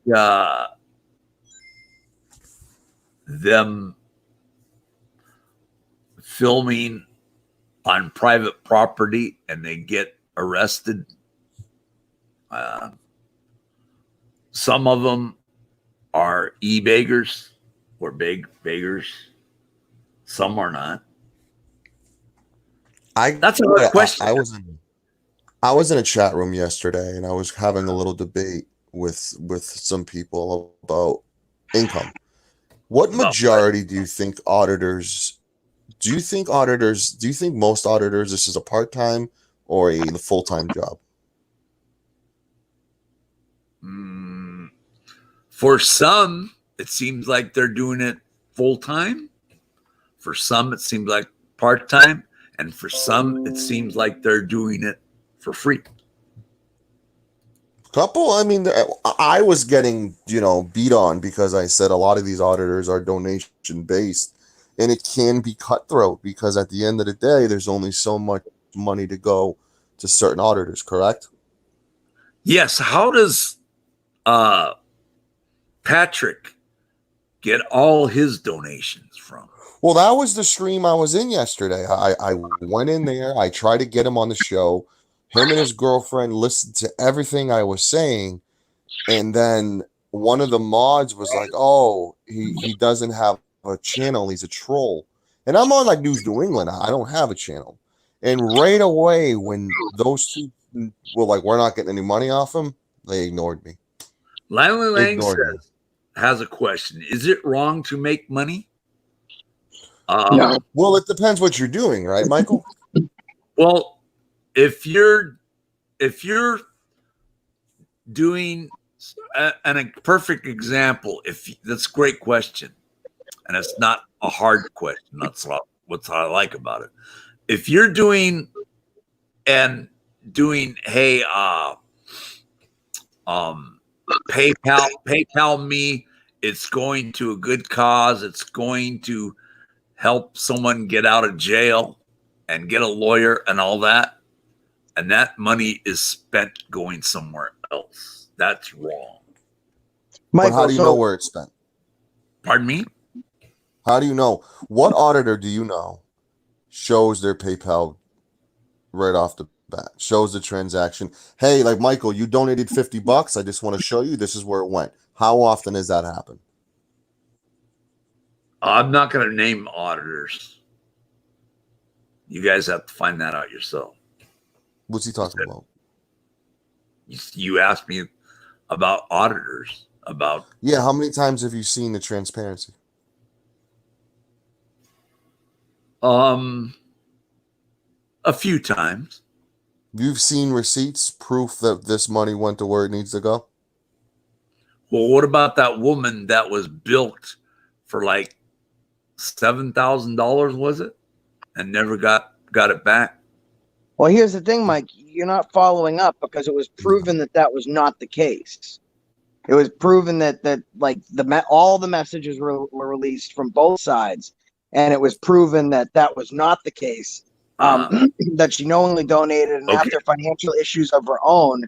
them filming on private property and they get arrested. Some of them are e-beggars or beggars. Some are not. That's a hard question. I was in a chat room yesterday, and I was having a little debate with some people about income. What majority do you think auditors? Do you think most auditors this is a part-time or a full-time job? For some, it seems like they're doing it full-time. For some, it seems like part-time. And for some, it seems like they're doing it for free. Couple, I mean, I was getting, beat on because I said a lot of these auditors are donation based, and it can be cutthroat because at the end of the day, there's only so much money to go to certain auditors, correct? Yes. How does Patrick get all his donations from? Well, that was the stream I was in yesterday. I went in there. I tried to get him on the show. Him and his girlfriend listened to everything I was saying. And then one of the mods was like, oh, he doesn't have a channel. He's a troll. And I'm on like News New England. I don't have a channel. And right away, when those two were like, we're not getting any money off him, they ignored me. Langley Lang has a question. Is it wrong to make money? No. Well, it depends what you're doing, right, Michael? Well, if you're doing and a perfect example, that's a great question, and it's not a hard question. That's what I like about it. If you're doing, hey, PayPal me, it's going to a good cause. It's going to help someone get out of jail and get a lawyer and all that. And that money is spent going somewhere else. That's wrong. But how do you know where it's spent? Pardon me? How do you know? What auditor do you know shows their PayPal right off the bat? Shows the transaction. Hey, like Michael, you donated $50. I just want to show you this is where it went. How often does that happen? I'm not going to name auditors. You guys have to find that out yourself. What's he talking about? You asked me about auditors. Yeah, how many times have you seen the transparency? A few times. You've seen receipts, proof that this money went to where it needs to go? Well, what about that woman that was bilked for like $7,000, was it? And never got it back? Well, here's the thing, Mike. You're not following up because it was proven that was not the case. It was proven that like all the messages were released from both sides, and it was proven that was not the case. That she knowingly donated, and after financial issues of her own,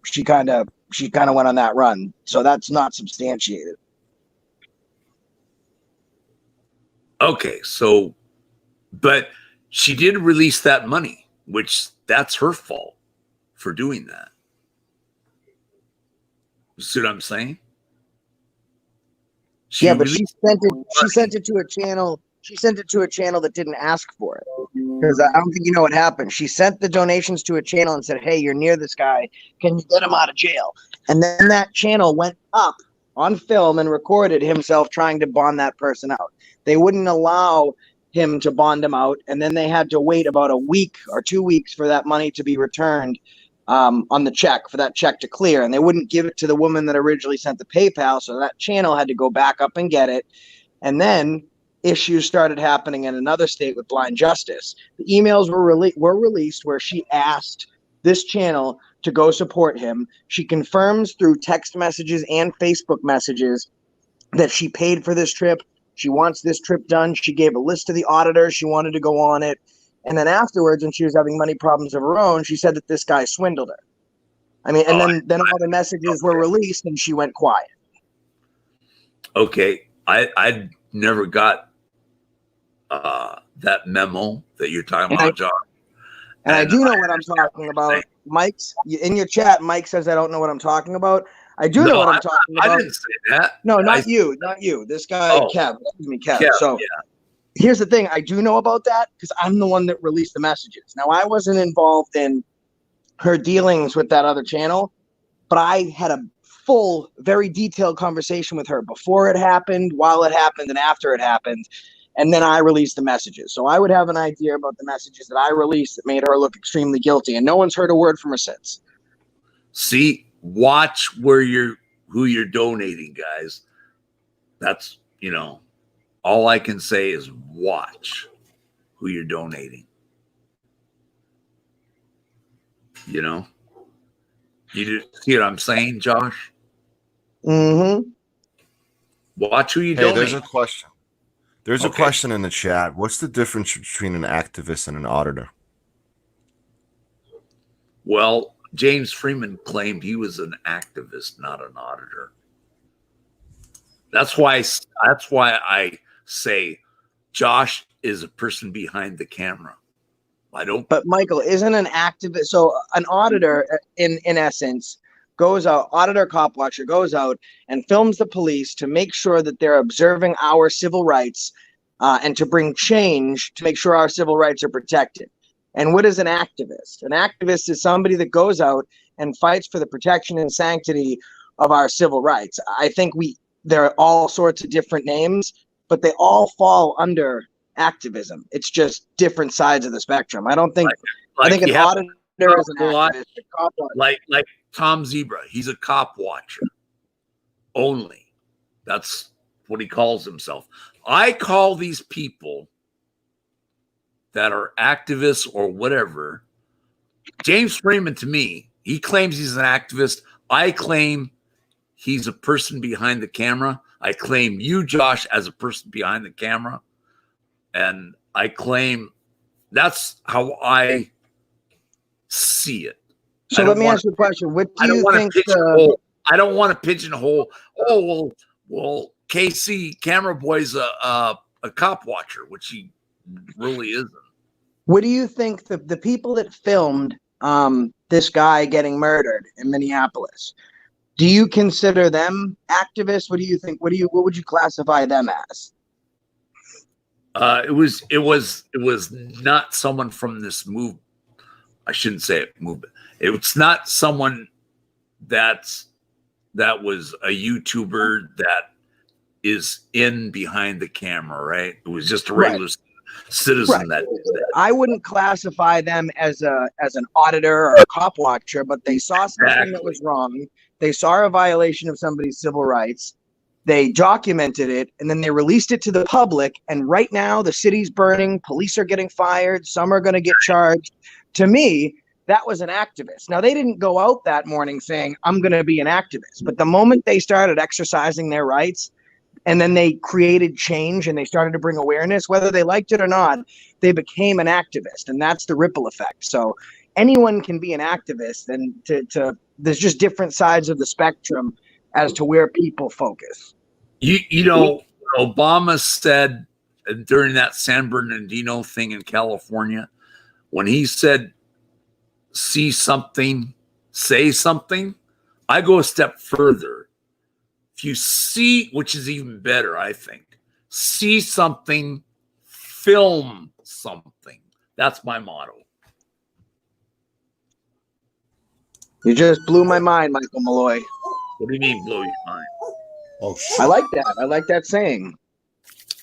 she kind of she kind of went on that run. So that's not substantiated. Okay, so, but she did release that money, which that's her fault for doing that. See what I'm saying? Yeah, but she released sent it. She money. sent it to a channel. She sent it to a channel that didn't ask for it. Because I don't think you know what happened. She sent the donations to a channel and said, "Hey, you're near this guy. Can you get him out of jail?" And then that channel went up on film and recorded himself trying to bond that person out. They wouldn't allow him to bond him out, and then they had to wait about a week or 2 weeks for that money to be returned on the check, for that check to clear. And they wouldn't give it to the woman that originally sent the PayPal, so that channel had to go back up and get it. And then issues started happening in another state with Blind Justice. The emails were released where she asked this channel to go support him. She confirms through text messages and Facebook messages that she paid for this trip. She wants this trip done. She gave a list to the auditor. She wanted to go on it. And then afterwards, when she was having money problems of her own, she said that this guy swindled her. I mean, and then all the messages were released and she went quiet. Okay, I never got that memo that you're talking about, John. And I do know what I'm talking about. Mike's in your chat. Mike says I don't know what I'm talking about. I do know what I'm talking about. I didn't say that. No, not you. This guy, Kev. Excuse me, Kev. So yeah. Here's the thing. I do know about that because I'm the one that released the messages. Now, I wasn't involved in her dealings with that other channel, but I had a full, very detailed conversation with her before it happened, while it happened, and after it happened. And then I released the messages. So I would have an idea about the messages that I released that made her look extremely guilty. And no one's heard a word from her since. See, watch who you're donating, guys. That's, all I can say is watch who you're donating. You see what I'm saying, Josh? Mm-hmm. Watch who you Hey, donate. there's a question. There's a question in the chat. What's the difference between an activist and an auditor? Well, James Freeman claimed he was an activist, not an auditor. That's why I say Josh is a person behind the camera. But Michael, isn't an activist, so an auditor in essence goes out, auditor cop watcher goes out and films the police to make sure that they're observing our civil rights and to bring change to make sure our civil rights are protected. And what is an activist? An activist is somebody that goes out and fights for the protection and sanctity of our civil rights. I think there are all sorts of different names, but they all fall under activism. It's just different sides of the spectrum. I don't think I think an auditor is an activist. Like Tom Zebra, he's a cop watcher only. That's what he calls himself. I call these people that are activists or whatever. James Freeman, to me, he claims he's an activist. I claim he's a person behind the camera. I claim you, Josh, as a person behind the camera. And I claim that's how I see it. So let me ask you a question. What do you think? I don't want to pigeonhole. Oh, well, KC Camera Boy's a cop watcher, which he really isn't. What do you think the people that filmed this guy getting murdered in Minneapolis? Do you consider them activists? What do you think? What would you classify them as? It was not someone from this move. I shouldn't say it movement. It's not someone that was a YouTuber that is in behind the camera, right? It was just a regular citizen that did that. I wouldn't classify them as an auditor or a cop watcher, but they saw something that was wrong. They saw a violation of somebody's civil rights. They documented it, and then they released it to the public. And right now, the city's burning. Police are getting fired. Some are going to get charged. To me, that was an activist. Now, they didn't go out that morning saying, I'm going to be an activist. But the moment they started exercising their rights, and then they created change and they started to bring awareness, whether they liked it or not, they became an activist. And that's the ripple effect. So anyone can be an activist, and there's just different sides of the spectrum as to where people focus. You know, Obama said during that San Bernardino thing in California, when he said, see something, say something, I go a step further. If you see, which is even better, I think, see something, film something. That's my motto. You just blew my mind, Michael Malloy. What do you mean blow your mind? Oh, shit. I like that. I like that saying.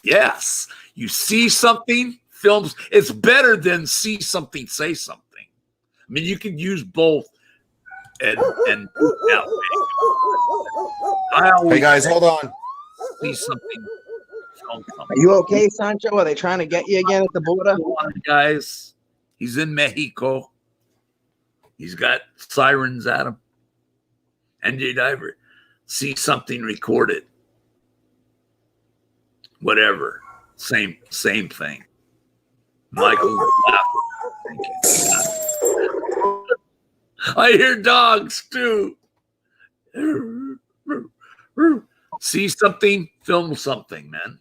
Yes. You see something, films. It's better than see something, say something. I mean, you can use both and do it that way. I always Hey guys, hold on. see something, film Are something. you okay, Sancho? Are they trying to get you again at the border? Come on, guys. He's in Mexico. He's got sirens at him. NJ Diver. See something, record it. Whatever. Same thing. Michael laughing. Thank you. I hear dogs too. See something, film something, man.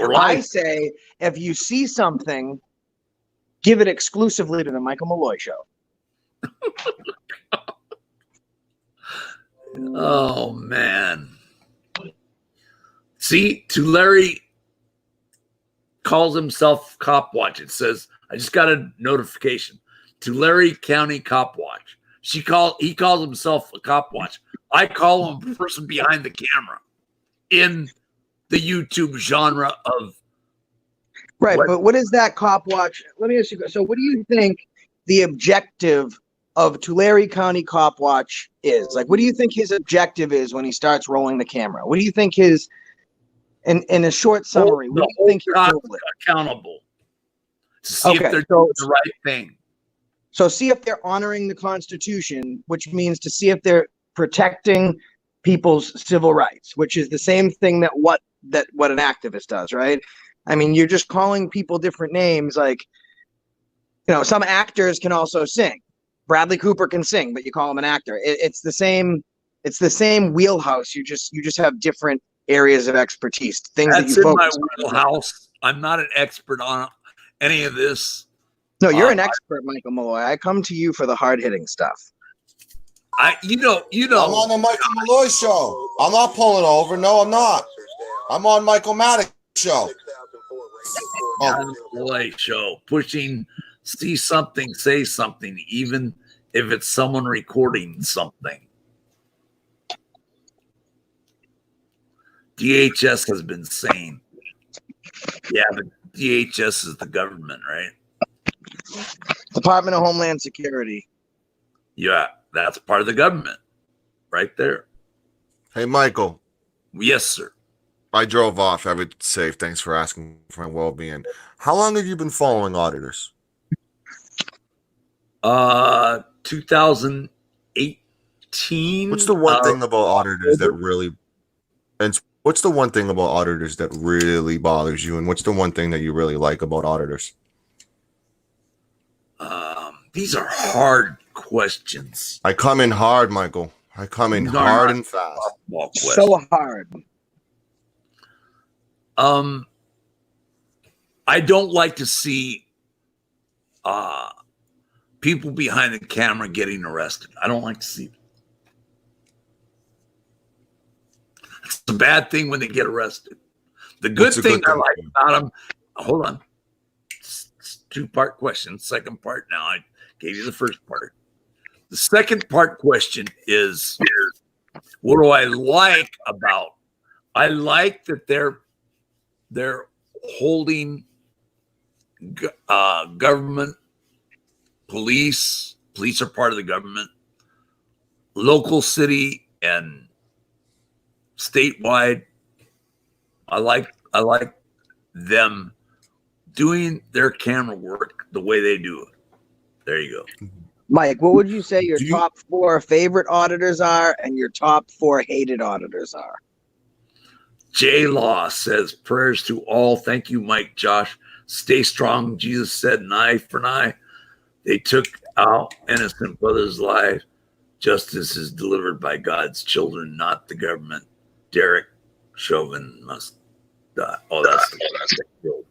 Or I life. say, if you see something, give it exclusively to the Michael Malloy Show. Oh man. See, Tulare calls himself Cop Watch. It says, I just got a notification. Tulare County Cop Watch. He calls himself a Cop Watch. I call him a person behind the camera in the YouTube genre of Right, What- but what is that Cop Watch? Let me ask you. So, what do you think the objective of Tulare County Cop Watch is? Like, what do you think his objective is when he starts rolling the camera? What do you think his, in a short summary, what do you think his hold goal is? accountable to see Okay, if they're so- doing the right thing. So, see if they're honoring the Constitution, which means to see if they're protecting people's civil rights, which is the same thing that what an activist does, right? I mean, you're just calling people different names. Like, some actors can also sing. Bradley Cooper can sing, but you call him an actor. It's the same. It's the same wheelhouse. You just have different areas of expertise, things That's that you in my focus on. wheelhouse. I'm not an expert on any of this. No, you're an expert, Michael Malloy. I come to you for the hard hitting stuff. You know. I'm on the Michael Malloy Show. I'm not pulling over. No, I'm not. I'm on Michael Maddox Show. On the Malloy Show, pushing, see something, say something, even if it's someone recording something. DHS has been saying, yeah, but DHS is the government, right? Department of Homeland Security. Yeah, that's part of the government, right there. Hey, Michael. Yes, sir. I drove off. Everything's safe. Thanks for asking for my well-being. How long have you been following auditors? 2018. What's the one thing about auditors that really, and what's the one thing about auditors that really bothers you, and what's the one thing that you really like about auditors? These are hard questions. I come in hard, Michael. I come in These are hard not and fast. softball questions. So hard. I don't like to see people behind the camera getting arrested. I don't like to see it. It's a bad thing when they get arrested. The good What's a thing good I thing? like about them, hold on. It's two-part question. Second part now. I gave you the first part. The second part question is, what do I like about? I like that they're holding government, police are part of the government, local, city, and statewide. I like them doing their camera work the way they do it. There you go. Mike, what would you say your Do you- top 4 favorite auditors are and your top 4 hated auditors are? J Law says, prayers to all. Thank you, Mike, Josh. Stay strong. Jesus said, an eye for an eye. They took our innocent brother's life. Justice is delivered by God's children, not the government. Derek Chauvin must die. Oh, that's the guy that killed.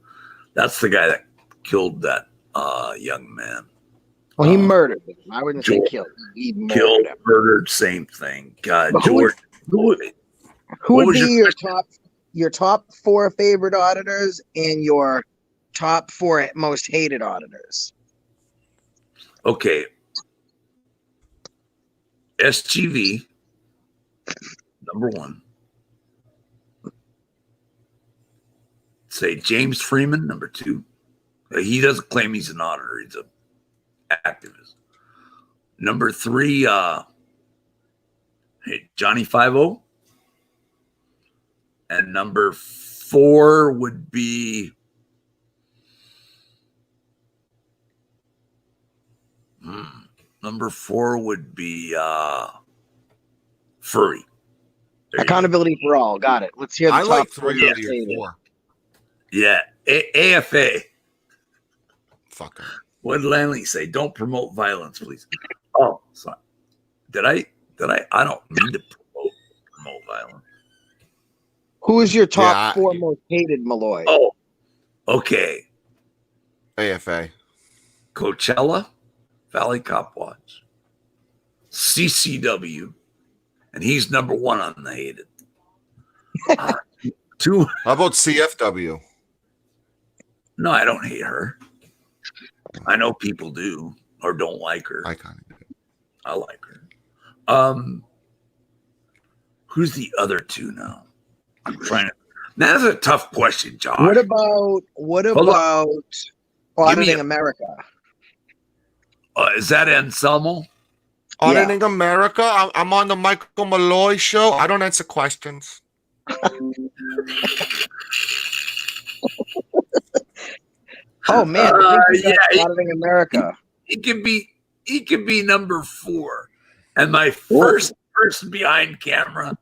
That's the guy that killed that young man. Well, he murdered him. I wouldn't say George- killed. He murdered Killed, him. murdered, same thing. God, But who George. Who What would was be your your top 4 favorite auditors and your top 4 most hated auditors? Okay. SGV, number 1. Say James Freeman, number 2. He doesn't claim he's an auditor. He's an activist. Number 3, Johnny 5-0. And number 4 would be number 4 would be Furry. There you go. Accountability for all. Got it. Let's hear the I top like 4 3 most of your hated. 4. Yeah, AFA. Fuck it. What did Lanley say? Don't promote violence, please. Oh, sorry. Did I? I don't mean to promote violence. Who is your top Yeah, 4 most hated, Malloy? Oh, okay. AFA. Coachella, Valley Cop Watch, CCW, and he's number 1 on the hated. 2. How about CFW? No, I don't hate her. I know people do or don't like her. I kind of do. I like her. Who's the other 2 now? I'm trying to. That's a tough question, Josh. What about on. Auditing America? Is that Anselmo? Auditing America? I'm on the Michael Malloy show. I don't answer questions. Oh man, I think yeah, that's Auditing America. He can be number 4. And my first person behind camera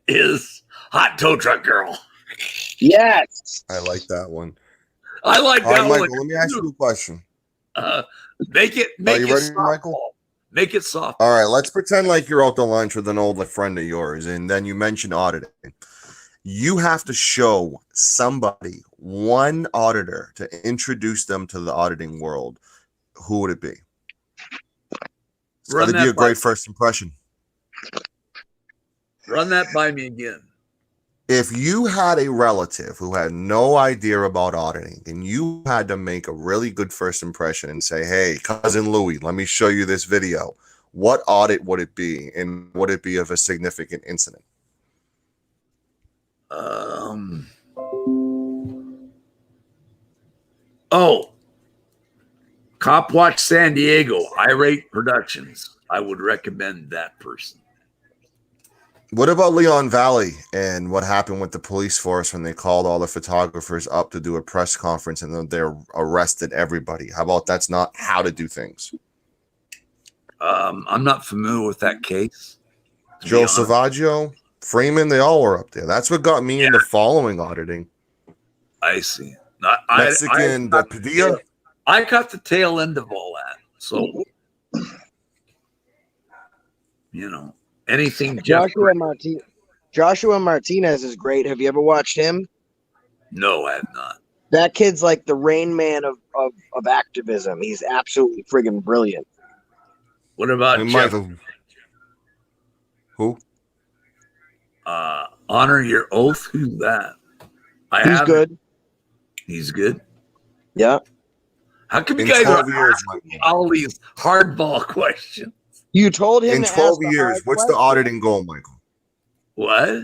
is Hot Tow Truck Girl. Yes. I like that one. I like All that right, one. Michael, let me ask you a question. Make it Are you ready, soft, Michael? Paul. Make it soft. All right, let's pretend like you're out to lunch with an old friend of yours, and then you mention auditing. You have to show somebody, one auditor, to introduce them to the auditing world. Who would it be? It's got to be a great first impression. Run that by me again. If you had a relative who had no idea about auditing and you had to make a really good first impression and say, hey, cousin Louie, let me show you this video, what audit would it be, and would it be of a significant incident? Cop Watch San Diego, Irate Productions. I would recommend that person. What about Leon Valley and what happened with the police force when they called all the photographers up to do a press conference and then they arrested everybody? How about that's not how to do things? I'm not familiar with that case. Joe Savaggio, Freeman, they all were up there. That's what got me into following auditing. I see. Mexican Padilla. I got the tail end of all that. So, anything Joshua Martinez is great. Have you ever watched him? No, I have not. That kid's like the Rain Man of activism. He's absolutely friggin' brilliant. What about Jeff? Who? Honor Your Oath. Who's that? He's good. He's good. Yeah. How come you In guys 12 are years, asking all these hardball questions? You told him in to 12 ask the years, hard what's the question. auditing goal, Michael? What?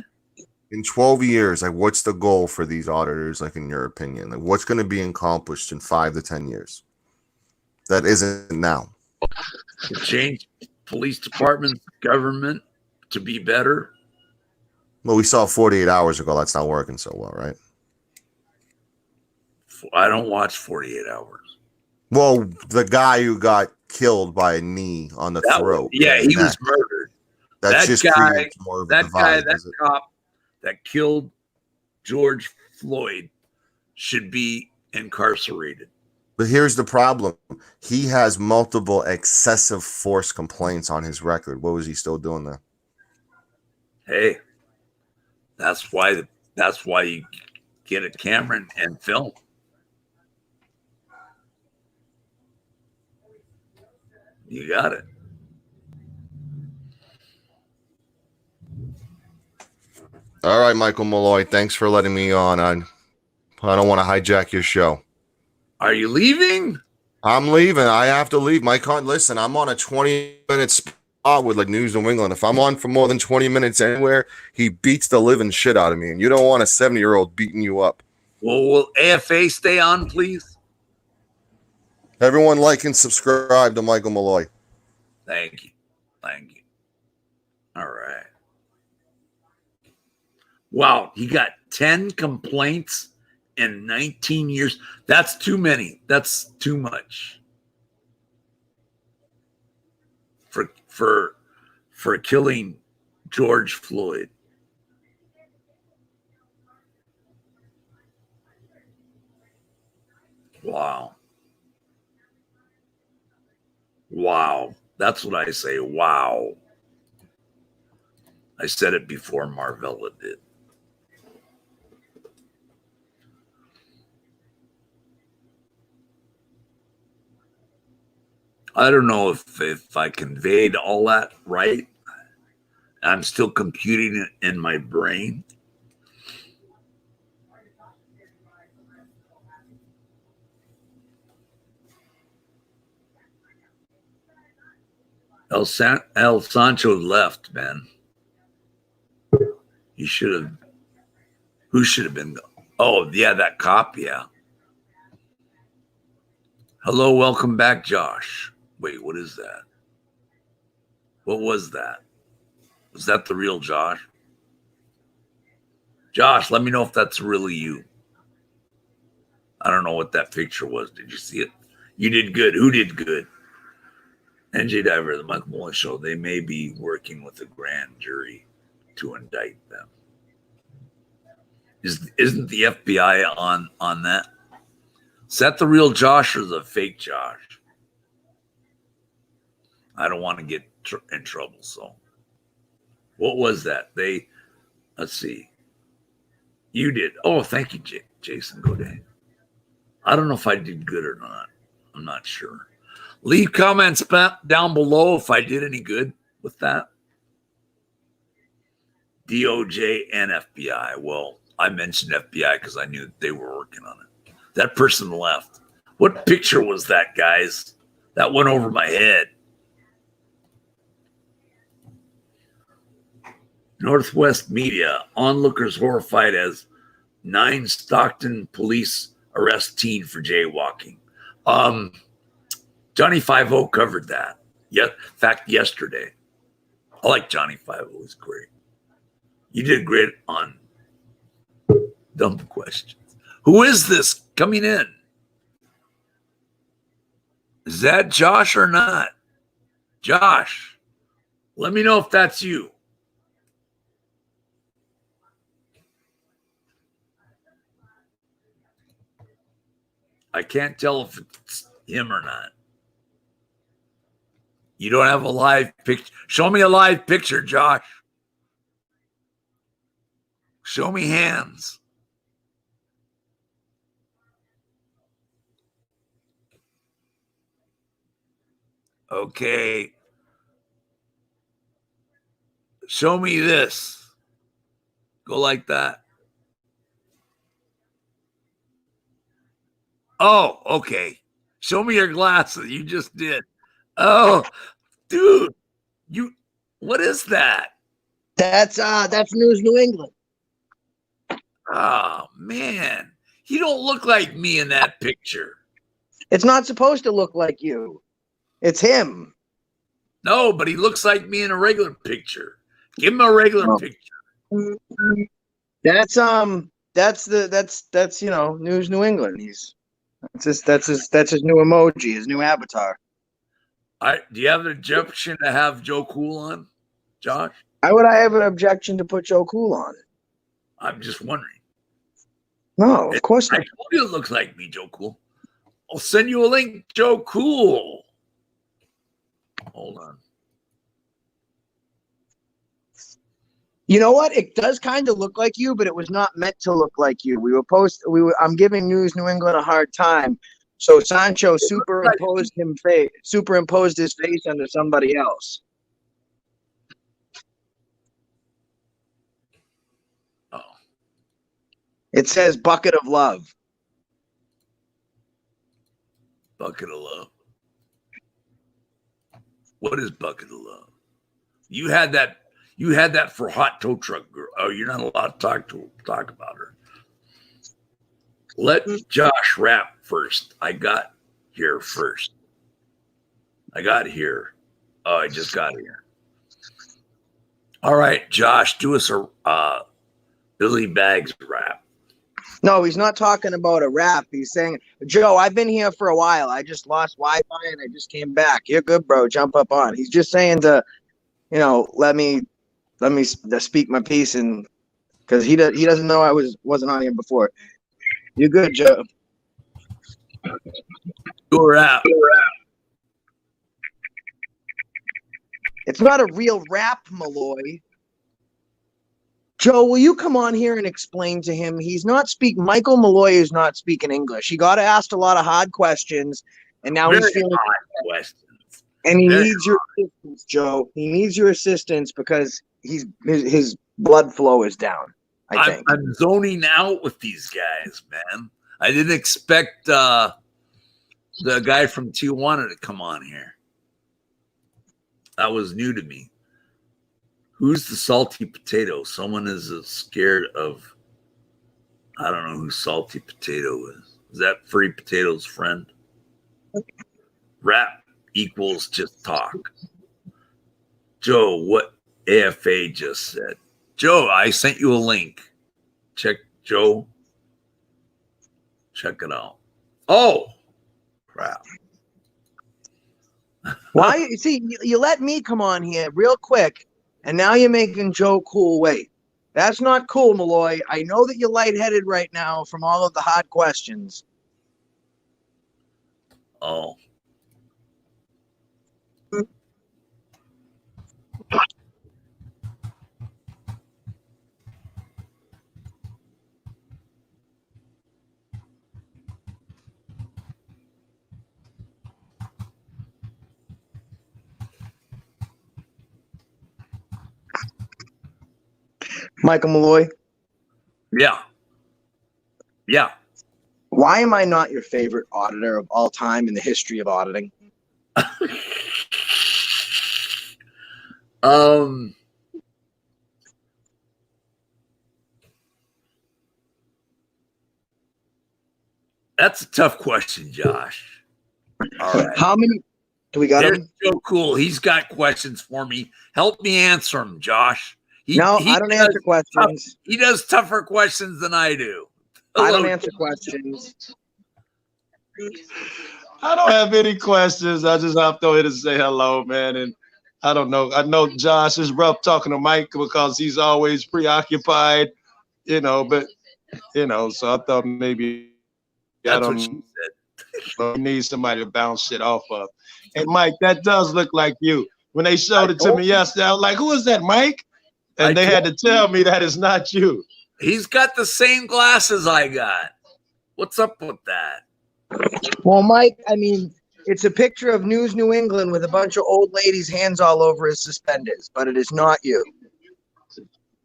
In 12 years, like what's the goal for these auditors, like in your opinion? Like what's going to be accomplished in 5 to 10 years? That isn't now. To change police departments, government to be better. Well, we saw 48 hours ago. That's not working so well, right? I don't watch 48 Hours. Well, the guy who got killed by a knee on the throat. Yeah, he was murdered. That just guy, creates more of a that guy, divide. that cop that killed George Floyd should be incarcerated. But here's the problem. He has multiple excessive force complaints on his record. What was he still doing there? Hey, that's why you get a camera and film. You got it. All right, Michael Malloy. Thanks for letting me on. I don't want to hijack your show. Are you leaving? I'm leaving. I have to leave. Listen, I'm on a 20-minute spot with like News New England. If I'm on for more than 20 minutes anywhere, he beats the living shit out of me. And you don't want a 70-year-old beating you up. Well, will AFA stay on, please? Everyone like and subscribe to Michael Malloy. Thank you. Thank you. All right. Wow, he got 10 complaints in 19 years. That's too many. That's too much. For killing George Floyd. Wow. Wow. That's what I say. Wow. I said it before Marvella did. I don't know if I conveyed all that right. I'm still computing it in my brain. El Sancho left, man. He should have. Who should have been? Oh, yeah, that cop, yeah. Hello, welcome back, Josh. Wait, what is that? What was that? Was that the real Josh? Josh, let me know if that's really you. I don't know what that picture was. Did you see it? You did good. Who did good? NJ Diver, the Michael Malloy Show. They may be working with a grand jury to indict them. Isn't the FBI on that? Is that the real Josh or the fake Josh? I don't want to get in trouble. So, what was that? Let's see. You did. Oh, thank you, Jason Godet. I don't know if I did good or not. I'm not sure. Leave comments down below if I did any good with that. DOJ and FBI. Well, I mentioned FBI because I knew they were working on it. That person left. What picture was that, guys? That went over my head. Northwest Media. Onlookers horrified as 9 Stockton police arrest teen for jaywalking. Johnny 5-0 covered that. Yeah, in fact, yesterday. I like Johnny 5-0. He's great. You did great on dumb questions. Who is this coming in? Is that Josh or not? Josh, let me know if that's you. I can't tell if it's him or not. You don't have a live picture. Show me a live picture, Josh. Show me hands. Okay. Show me this. Go like that. Oh, okay. Show me your glasses. You just did. Oh, dude. What is that? That's News New England. Oh, man. You don't look like me in that picture. It's not supposed to look like you. It's him. No, but he looks like me in a regular picture. Give him a regular picture. That's News New England. That's his new emoji, his new avatar. Do you have an objection to have Joe Cool on, Josh? Why would I have an objection to put Joe Cool on? I'm just wondering. No, of course I not. told you it looks like me, Joe Cool. I'll send you a link, Joe Cool. Hold on. You know what? It does kind of look like you, but it was not meant to look like you. I'm giving News New England a hard time. So Sancho superimposed his face onto somebody else. Oh, It says Bucket of Love. Bucket of Love. What is Bucket of Love? You had that for Hot Tow Truck Girl. Oh, you're not allowed to talk about her. Let Josh rap first. I got here first. I got here. Oh, I just got here. All right, Josh, do us a Billy Bags rap. No, he's not talking about a rap. He's saying, Joe, I've been here for a while. I just lost Wi-Fi and I just came back. You're good, bro. Jump up on. He's just saying to, let me speak my piece, and because he doesn't know I wasn't on here before. You're good, Joe. Do a rap. It's not a real rap, Malloy. Joe, will you come on here and explain to him? Michael Malloy is not speaking English. He got asked a lot of hard questions, and now he's feeling hard questions. And he needs your assistance, Joe. He needs your assistance because his blood flow is down, I think. I'm zoning out with these guys, man. I didn't expect the guy from Tijuana to come on here. That was new to me. Who's the salty potato? Someone is scared of. I don't know who salty potato is. Is that Free Potato's friend? Rap equals just talk. Joe, what AFA just said. Joe, I sent you a link. Check, Joe. Check it out. Oh, crap. Why? See, you let me come on here real quick, and now you're making Joe Cool wait. That's not cool, Malloy. I know that you're lightheaded right now from all of the hard questions. Oh. Michael Malloy, Yeah. Yeah. why am I not your favorite auditor of all time in the history of auditing? That's a tough question, Josh. All right. How many do we got? There's Him? Joe Cool. He's got questions for me. Help me answer them, Josh. I don't answer questions. He does tougher questions than I do. I don't answer questions. I don't have any questions. I just hopped on here to say hello, man. And I don't know. I know Josh is rough talking to Mike because he's always preoccupied, but so I thought maybe That's what she said. he needs somebody to bounce shit off of. And Mike, that does look like you. When they showed it to me yesterday, I was like, who is that, Mike? And they had to tell me that it's not you. He's got the same glasses I got. What's up with that? Well, Mike, I mean, it's a picture of News New England with a bunch of old ladies' hands all over his suspenders, but it is not you.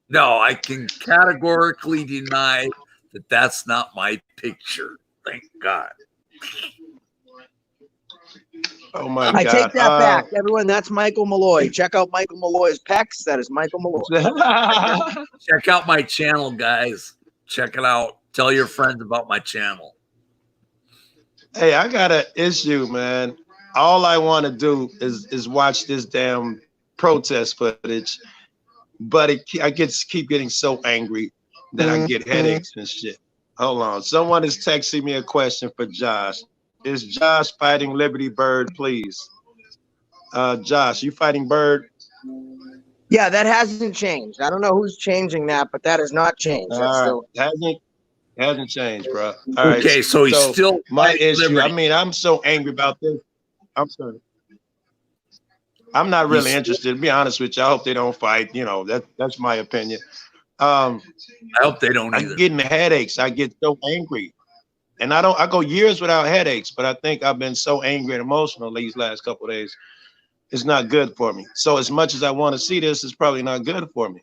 No, I can categorically deny that that's not my picture. Thank God. Oh my I God. take that back. Everyone, that's Michael Malloy. Check out Michael Malloy's pecs. That is Michael Malloy. Check out my channel, guys. Check it out. Tell your friends about my channel. Hey, I got an issue, man. All I want to do is watch this damn protest footage, but I keep getting so angry that I get headaches and shit. Hold on. Someone is texting me a question for Josh. Is Josh fighting Liberty Bird, please? Josh, you fighting Bird? Yeah, that hasn't changed. I don't know who's changing that, but that has not changed. That's still... Hasn't changed, bro. All right. Okay, so he's still my fighting issue. liberty. I mean, I'm so angry about this. I'm sorry. I'm not really interested. To be honest with you, I hope they don't fight. You know, that's my opinion. I hope they don't I'm either. getting headaches. I get so angry. And I go years without headaches, but I think I've been so angry and emotional these last couple of days. It's not good for me. So as much as I want to see this, it's probably not good for me.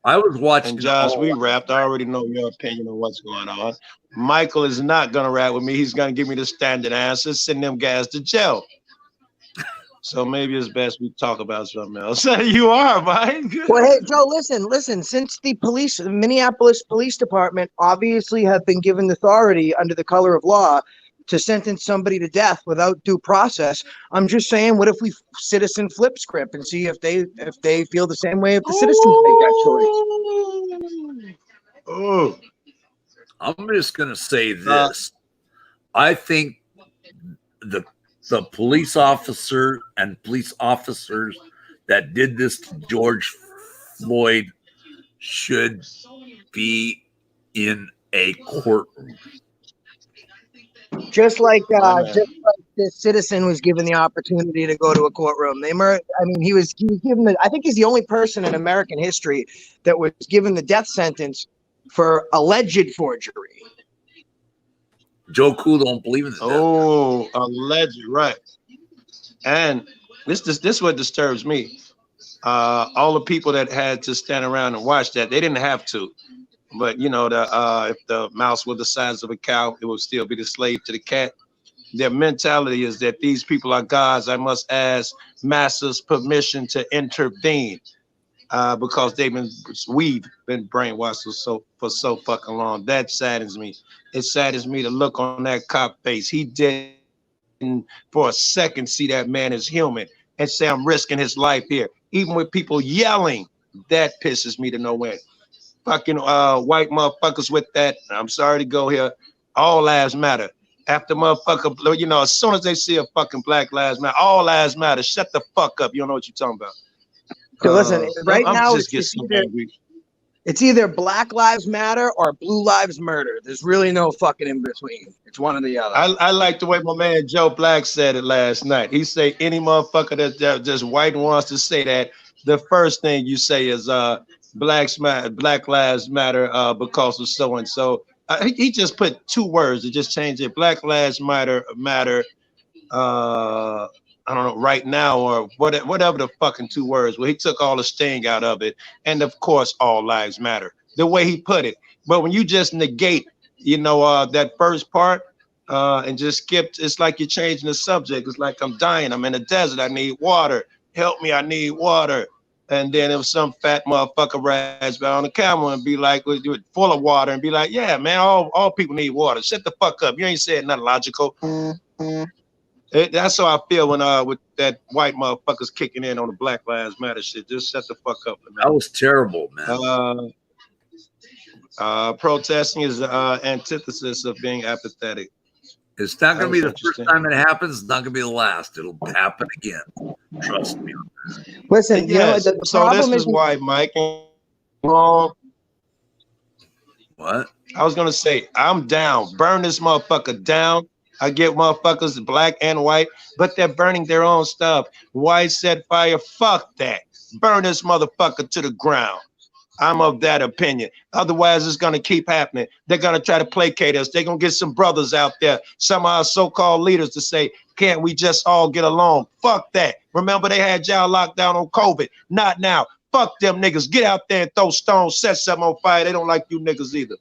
I was watching. And Josh, we wrapped. I already know your opinion on what's going on. Michael is not gonna rap with me. He's gonna give me the standard answer, send them guys to jail. So maybe it's best we talk about something else. You are, Mike. Well, hey, Joe, listen. Since the Minneapolis Police Department obviously have been given authority under the color of law to sentence somebody to death without due process, I'm just saying, what if we citizen flip script and see if they feel the same way if the citizens make that choice? Oh, I'm just gonna say this. I think the police officer and police officers that did this to George Floyd should be in a courtroom. Just like this citizen was given the opportunity to go to a courtroom. He was given I think he's the only person in American history that was given the death sentence for alleged forgery. Joe Cool don't believe in this. Oh, alleged, right? And this what disturbs me. All the people that had to stand around and watch that, they didn't have to. But you know, if the mouse was the size of a cow, it would still be the slave to the cat. Their mentality is that these people are gods. I must ask master's permission to intervene, because we've been brainwashed for so fucking long. That saddens me. It saddens me to look on that cop face. He didn't for a second see that man as human and say, I'm risking his life here. Even with people yelling, that pisses me to no end. Fucking white motherfuckers with that. I'm sorry to go here. All lives matter. After motherfucker, you know, as soon as they see a fucking Black Lives Matter, all lives matter. Shut the fuck up. You don't know what you're talking about. So listen, right now it's either Black Lives Matter or Blue Lives Murder. There's really no fucking in between. It's one or the other. I like the way my man Joe Black said it last night. He say any motherfucker that just white wants to say that, the first thing you say is Black Lives Matter because of so and so. He just put two words to just change it. Black Lives Matter. I don't know, right now, or whatever the fucking two words. Well, he took all the sting out of it, and of course, all lives matter. The way he put it. But when you just negate, you know, that first part, and just skipped, it's like you're changing the subject. It's like I'm dying. I'm in a desert. I need water. Help me. I need water. And then if some fat motherfucker rides on the camera and be like, full of water, and be like, yeah, man, all people need water. Shut the fuck up. You ain't saying nothing logical. That's how I feel when with that white motherfuckers kicking in on the Black Lives Matter shit. Just shut the fuck up. That was terrible, man. Protesting is antithesis of being apathetic. It's not going to be the first time it happens. It's not going to be the last. It'll happen again. Trust me. Listen, yes. You know, so this is why, Mike. What? I was going to say, I'm down. Burn this motherfucker down. I get motherfuckers, black and white, but they're burning their own stuff. White set fire. Fuck that. Burn this motherfucker to the ground. I'm of that opinion. Otherwise, it's going to keep happening. They're going to try to placate us. They're going to get some brothers out there, some of our so-called leaders, to say, can't we just all get along? Fuck that. Remember, they had y'all locked down on COVID. Not now. Fuck them niggas. Get out there and throw stones, set something on fire. They don't like you niggas either.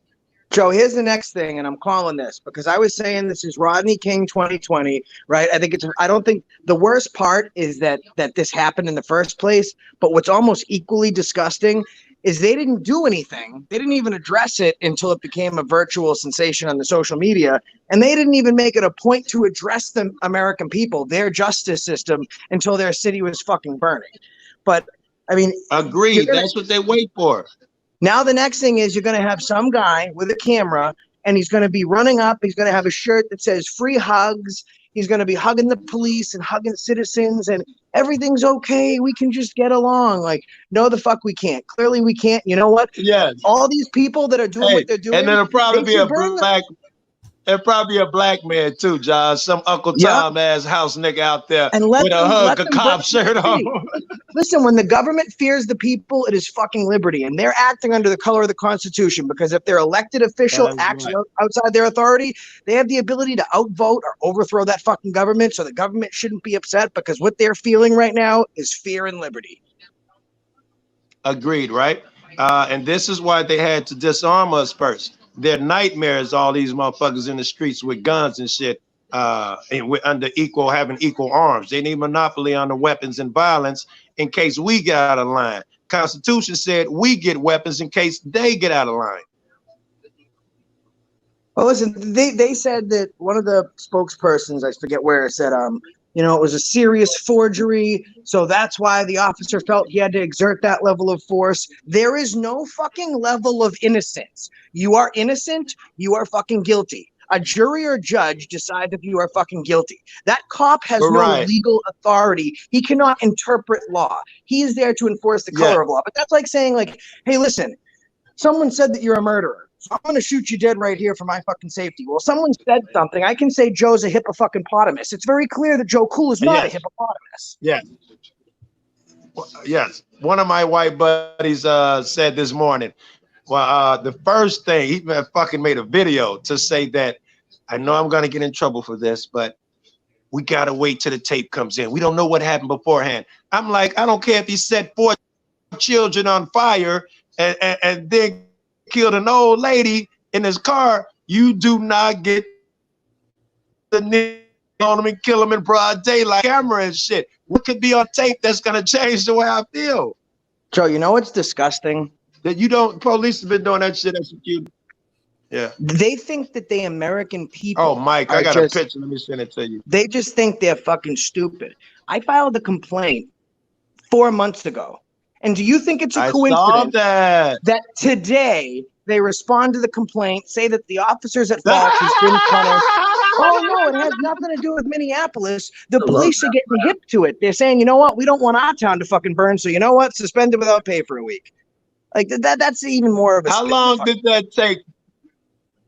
Joe, here's the next thing, and I'm calling this because I was saying this is Rodney King 2020, right? I don't think the worst part is that this happened in the first place, but what's almost equally disgusting is they didn't do anything. They didn't even address it until it became a virtual sensation on the social media, and they didn't even make it a point to address the American people, their justice system, until their city was fucking burning. But I mean, agreed. That's what they wait for. Now the next thing is you're going to have some guy with a camera, and he's going to be running up. He's going to have a shirt that says "free hugs," He's going to be hugging the police and hugging citizens and everything's okay. We can just get along. Like, no, the fuck we can't. Clearly we can't. You know what? Yes. All these people that are doing Hey, what they're doing. and there'll probably they be a should burn the- black. There'll probably be a black man too, Josh. Some Uncle Yep. Tom ass house nigga out there And let with a them- hug, let a them cop burn shirt the city. on. Listen, when the government fears the people, it is fucking liberty. And they're acting under the color of the Constitution because if their elected official That's acts right. outside their authority, they have the ability to outvote or overthrow that fucking government. So the government shouldn't be upset because what they're feeling right now is fear and liberty. Agreed, right? And this is why they had to disarm us first. Their nightmare is all these motherfuckers in the streets with guns and shit, and we're having equal arms. They need monopoly on the weapons and violence in case we get out of line. Constitution said we get weapons in case they get out of line. Well, listen, they said that one of the spokespersons, I forget where, said, it was a serious forgery. So that's why the officer felt he had to exert that level of force. There is no fucking level of innocence. You are innocent. You are fucking guilty. A jury or judge decides if you are fucking guilty. That cop has no Right. legal authority. He cannot interpret law. He is there to enforce the color Yeah. of law. But that's like saying, like, hey, listen, someone said that you're a murderer. So I'm going to shoot you dead right here for my fucking safety. Well, someone said something. I can say Joe's a hippopotamus. It's very clear that Joe Cool is not a Yes. hippopotamus. Yes. Yes. One of my white buddies said this morning, well, the first thing, he fucking made a video to say that, I know I'm going to get in trouble for this, but we got to wait till the tape comes in. We don't know what happened beforehand. I'm like, I don't care if he set 4 children on fire and then killed an old lady in his car. You do not get the nigga on him and kill him in broad daylight, camera and shit. What could be on tape that's going to change the way I feel? Joe, you know what's disgusting? That you don't, police have been doing that shit executed. Yeah. They think that the American people. Oh, Mike, I are got just- a picture. Let me send it to you. They just think they're fucking stupid. I filed a complaint 4 months ago. And do you think it's a I saw coincidence that. that today they respond to the complaint, say that the officers at fault has been punished? Oh, no, it has nothing to do with Minneapolis. The police are getting hip to it. They're saying, you know what? We don't want our town to fucking burn. So you know what? Suspend it without pay for a week. Like that's even more of a. How long did that take?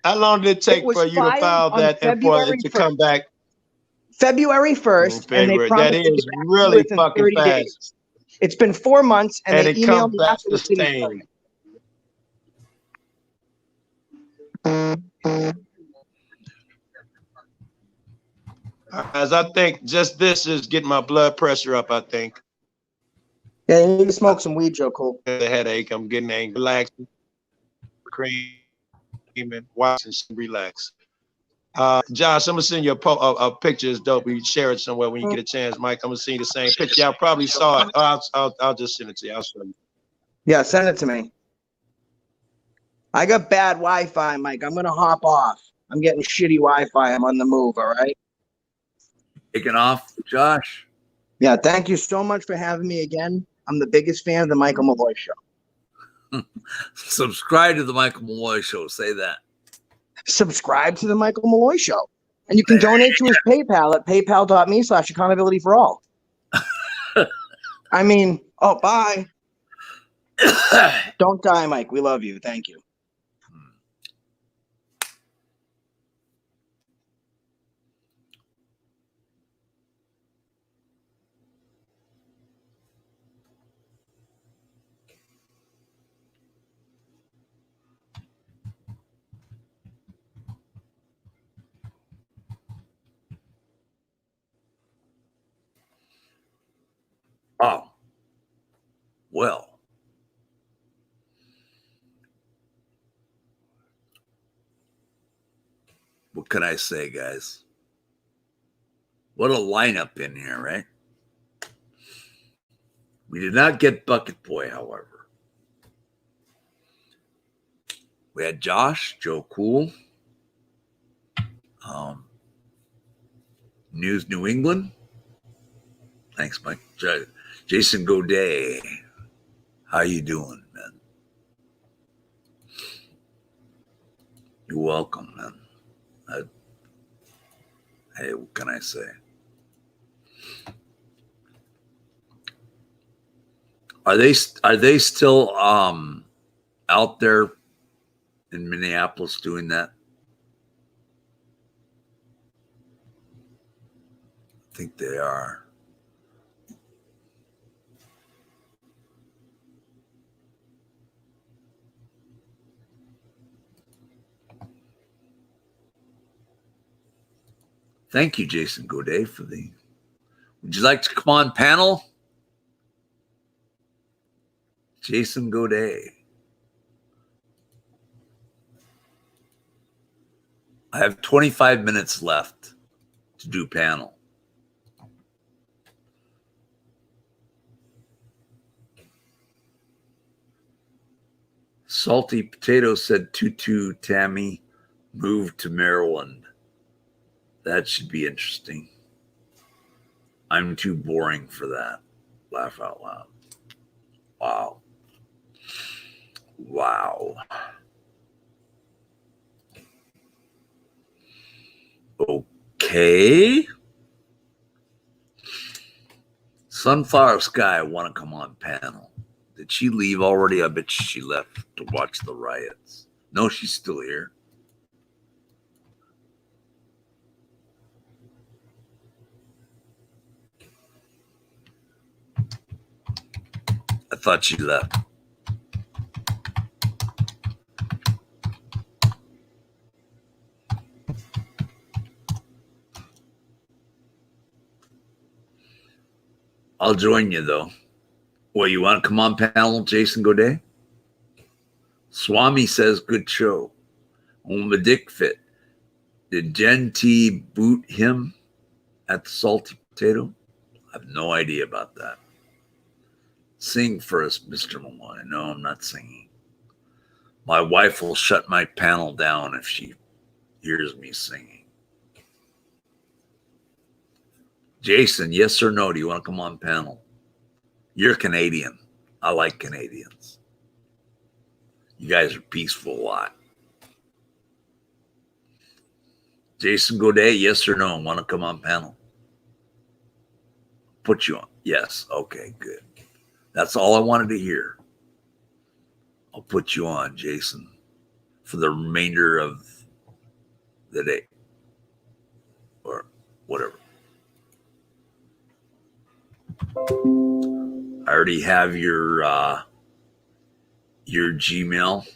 How long did it take was for you to filed file on that and for February it to 1st. come back? February 1st, and they February. promised That to get is back to really it in fucking 30 fast. days. It's been 4 months, and And they it emailed comes me back after the the city. same. As I think just this is getting my blood pressure up, I think. Yeah, you need to smoke some weed, Joe Cole. The headache, I'm getting angry, relaxing, creaming, watching, relax. Josh, I'm gonna send you a picture. It's dope. You share it somewhere when you get a chance, Mike. I'm gonna send you the same picture. Y'all probably saw it. I'll just send it to you. I'll show you. Yeah, send it to me. I got bad Wi-Fi, Mike. I'm gonna hop off. I'm getting shitty Wi-Fi. I'm on the move. All right. Taking off, Josh. Yeah. Thank you so much for having me again. I'm the biggest fan of the Michael Malloy Show. Subscribe to the Michael Malloy Show. Say that. Subscribe to the Michael Malloy Show, and you can donate to his PayPal at paypal.me/accountability4all. I mean, oh, bye. Don't die, Mike. We love you. Thank you. Oh, well. What can I say, guys? What a lineup in here, right? We did not get Bucket Boy, however. We had Josh, Joe Cool, News New England. Thanks, Mike. Jason Godet. How you doing, man? You're welcome, man. Hey, what can I say? Are they still out there in Minneapolis doing that? I think they are. Thank you, Jason Godet, for the. Would you like to come on panel? Jason Godet. I have 25 minutes left to do panel. Salty Potato said Tutu Tammy moved to Maryland. That should be interesting. I'm too boring for that. Laugh out loud. Wow. Wow. Okay. Sunflower Sky want to come on panel. Did she leave already? I bet she left to watch the riots. No, she's still here. I thought she left. I'll join you though. Well, you want to come on panel, Jason Godet? Swami says good show. Oma Dick Fit. Did Jen T boot him at the Salty Potato? I have no idea about that. Sing for us, Mr. Malloy. No, I'm not singing. My wife will shut my panel down if she hears me singing. Jason, yes or no? Do you want to come on panel? You're Canadian. I like Canadians. You guys are peaceful a lot. Jason Godet, yes or no? Want to come on panel? Put you on. Yes. Okay, good. That's all I wanted to hear. I'll put you on, Jason, for the remainder of the day. Or whatever. I already have your Gmail.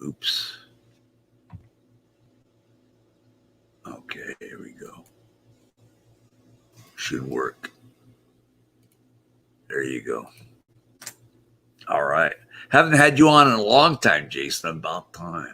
Oops. Okay, here we go. Should work. There you go. All right. Haven't had you on in a long time, Jason. About time.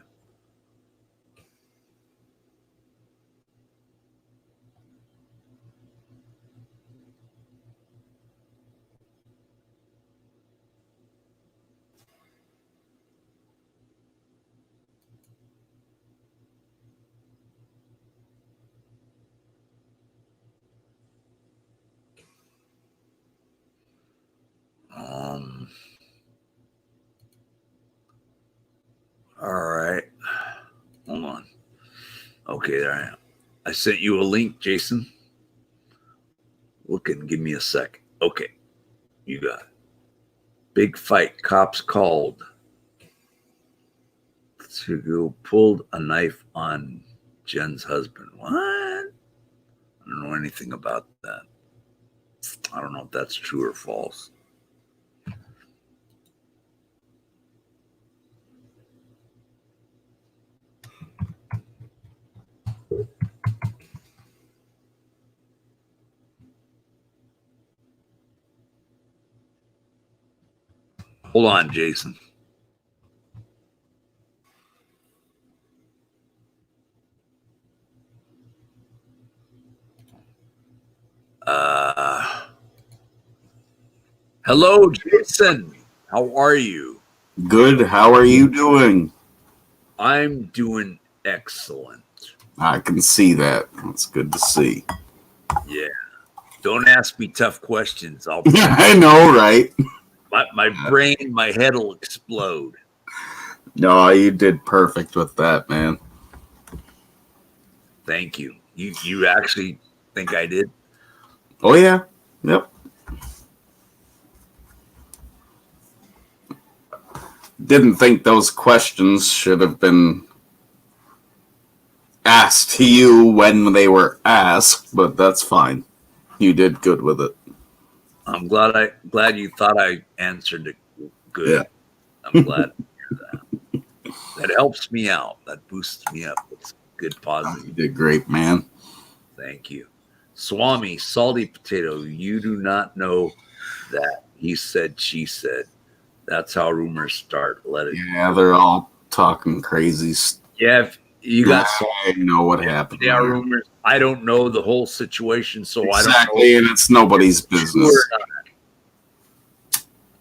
All right. Hold on. Okay, there I am. I sent you a link, Jason. Look and give me a second. Okay. You got it. Big fight. Cops called to go pulled a knife on Jen's husband. What? I don't know anything about that. I don't know if that's true or false. Hold on, Jason. Hello, Jason. How are you? Good. How are you doing? I'm doing excellent. I can see that. It's good to see. Yeah. Don't ask me tough questions. I know, right? My brain, my head will explode. No, you did perfect with that, man. Thank you. You actually think I did? Oh yeah. Yep. Didn't think those questions should have been asked to you when they were asked, but that's fine. You did good with it. I'm glad you thought I answered it good. Yeah. I'm glad to hear that. That helps me out. That boosts me up. It's good positive. You did great, man. Thank you. Swami, salty potato, you do not know that. He said, she said. That's how rumors start. Let it. Yeah, they're all talking crazy stuff. Yeah, if you got I know what happened. yeah, rumors. I don't know the whole situation, so I don't Exactly, know. and it's nobody's business.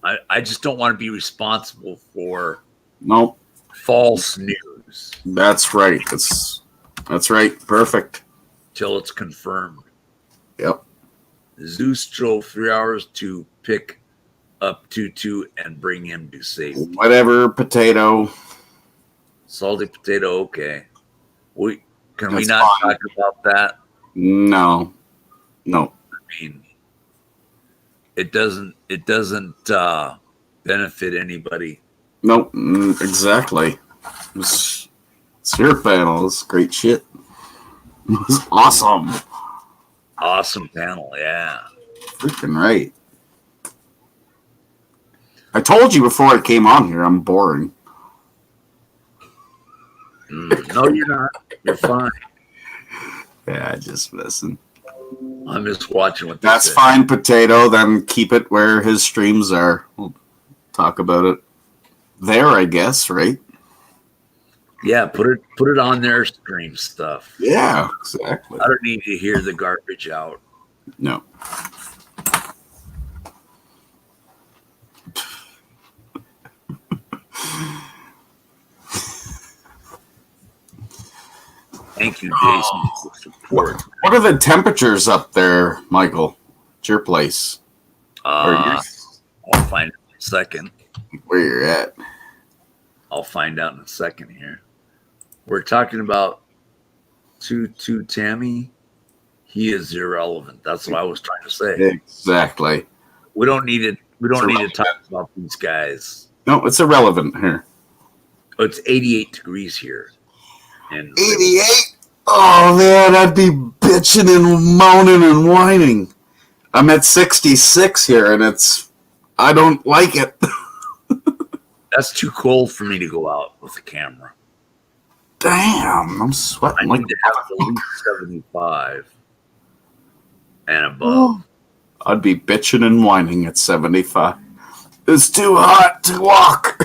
I just don't want to be responsible for Nope, false news that's right. That's right. Perfect. till it's confirmed. Yep. Zeus drove 3 hours to pick up Tutu and bring him to safety. Whatever, potato. Salty potato, okay. Can we That's not fine. talk about that? No. I mean, it doesn't benefit anybody. Nope. Exactly. It's your panel. It's great shit. It's awesome. Awesome panel, yeah. Freaking right. I told you before I came on here, I'm boring. No, you're not. You're fine. Yeah, just listen. I'm just watching what they That's say. fine, potato. Then keep it where his streams are. We'll talk about it there, I guess, right? Yeah, put it on their stream stuff. Yeah, exactly. I don't need to hear the garbage out. No. Thank you, Jason, for support. What are the temperatures up there, Michael? At your place? I'll find out in a second. Where you're at? I'll find out in a second here. We're talking about Tutu Tammy. He is irrelevant. That's what I was trying to say. Exactly. We don't need it. We don't need to Irrelevant. talk about these guys. No, it's irrelevant here. Oh, it's 88 degrees here. And 88? Oh, man, I'd be bitching and moaning and whining. I'm at 66 here, and I don't like it. that's too cold for me to go out with the camera. Damn, I'm I sweating like need to have at least 75 and above. I'd be bitching and whining at 75. It's too hot to walk.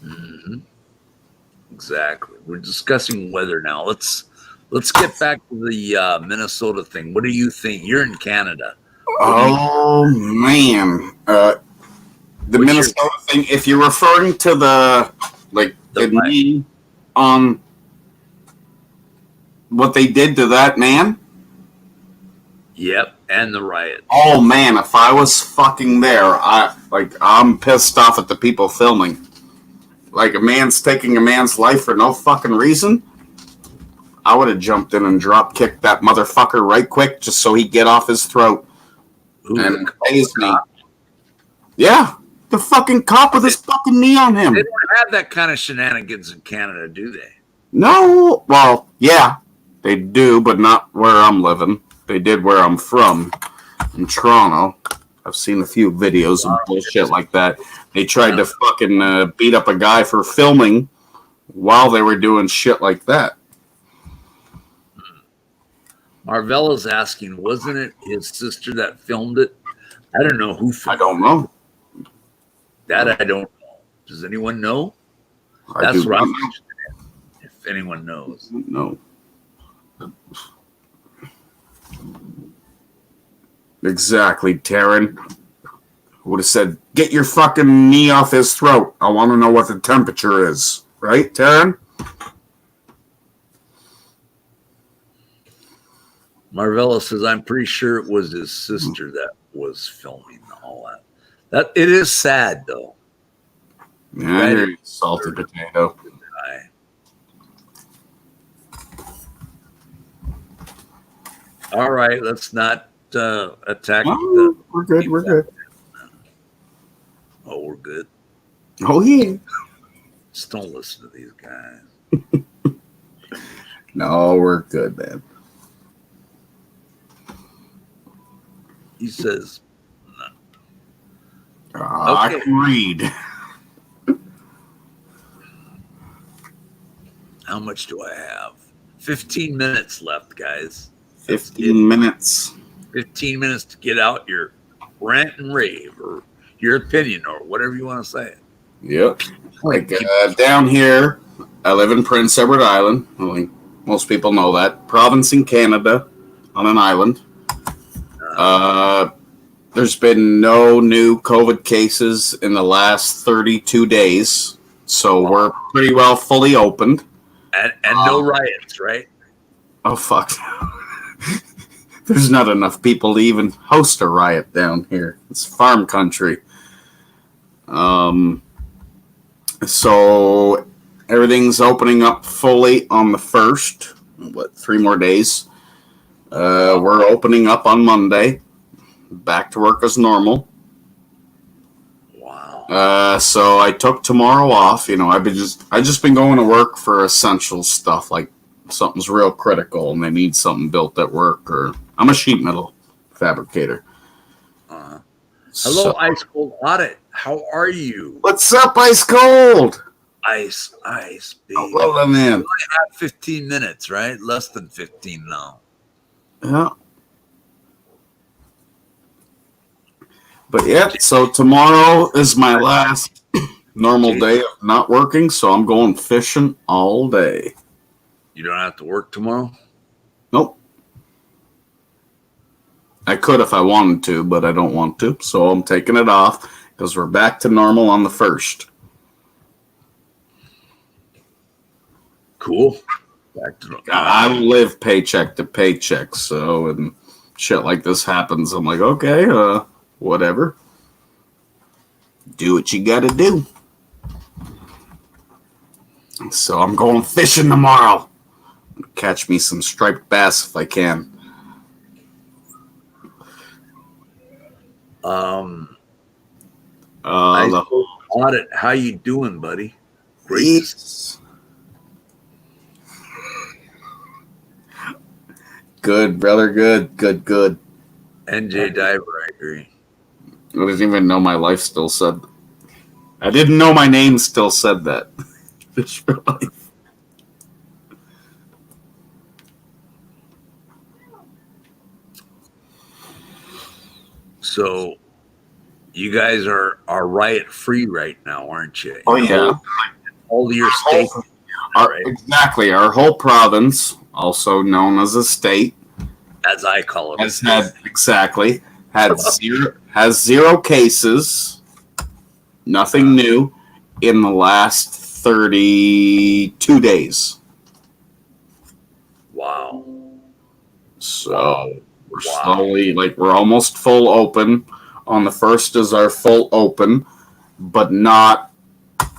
Mhm. Exactly. We're discussing weather now. Let's get back to the Minnesota thing. What do you think? You're in Canada. Oh, man. The What's your- Minnesota thing, if you're referring to the The what? knee on what they did to that man, Yep, and the riot. oh, man, if I was fucking there, I'm pissed off at the people filming. Like, a man's taking a man's life for no fucking reason. I would have jumped in and drop kicked that motherfucker right quick just so he'd get off his throat Who and the praise me. cop? Yeah, the fucking cop with his fucking knee on him. They don't have that kind of shenanigans in Canada, do they? No, well, yeah, they do, but not where I'm living. They did where I'm from, in Toronto. I've seen a few videos and bullshit like that. They tried to fucking beat up a guy for filming while they were doing shit like that. Marvella's asking, wasn't it his sister that filmed it? I don't know who I filmed don't know. that. I don't know. Does anyone know? I That's do what I'm not interested in, if anyone knows. know. Exactly, Taryn. Would have said, get your fucking knee off his throat. I want to know what the temperature is. Right, Taryn? Marvella says, I'm pretty sure it was his sister that was filming all that. That it is sad though. Yeah, I hear you, salty potato. I, all right, let's not attack No, the. we're good. We're good. Oh, we're good. Oh yeah. Just don't listen to these guys. No, we're good, man. He says, I Okay. can read. "How much do I have? 15 minutes left, guys. 15 minutes. 15 minutes to get out your rant and rave or your opinion or whatever you want to say. Yep. Like down here, I live in Prince Edward Island. I think most people know that province in Canada, on an island. There's been no new COVID cases in the last 32 days, so we're pretty well fully opened. And no riots, right? Oh fuck! There's not enough people to even host a riot down here. It's farm country. So everything's opening up fully on the 1st. What, 3 more days? We're opening up on Monday. Back to work as normal. Wow. So I took tomorrow off. You know, I just been going to work for essential stuff, like something's real critical and they need something built at work. Or I'm a sheet metal fabricator. Hello, So- Ice Cold Audit. How are you? What's up, Ice Cold? Ice, baby. Well, then, man. We only have 15 minutes, right? Less than 15 now. Yeah. But yeah, so tomorrow is my last normal day of not working, so I'm going fishing all day. You don't have to work tomorrow? Nope. I could if I wanted to, but I don't want to, so I'm taking it off because we're back to normal on the 1st. Cool. Back to I live paycheck to paycheck, so and shit like this happens, I'm like, okay, whatever. Do what you gotta do. So I'm going fishing tomorrow. Catch me some striped bass if I can. The Audit, how you doing, buddy? Great. Yes. Good, brother. Good. NJ Diver, I agree. I didn't even know my life still said. I didn't know my name still said that. Fish for life. So you guys are riot free right now, aren't you? Oh yeah. All of your states. Exactly. Our whole province, also known as a state, As I call it. has zero cases. Nothing new in the last 32 days. Wow. So we're slowly, we're almost full open. On the 1st is our full open, but not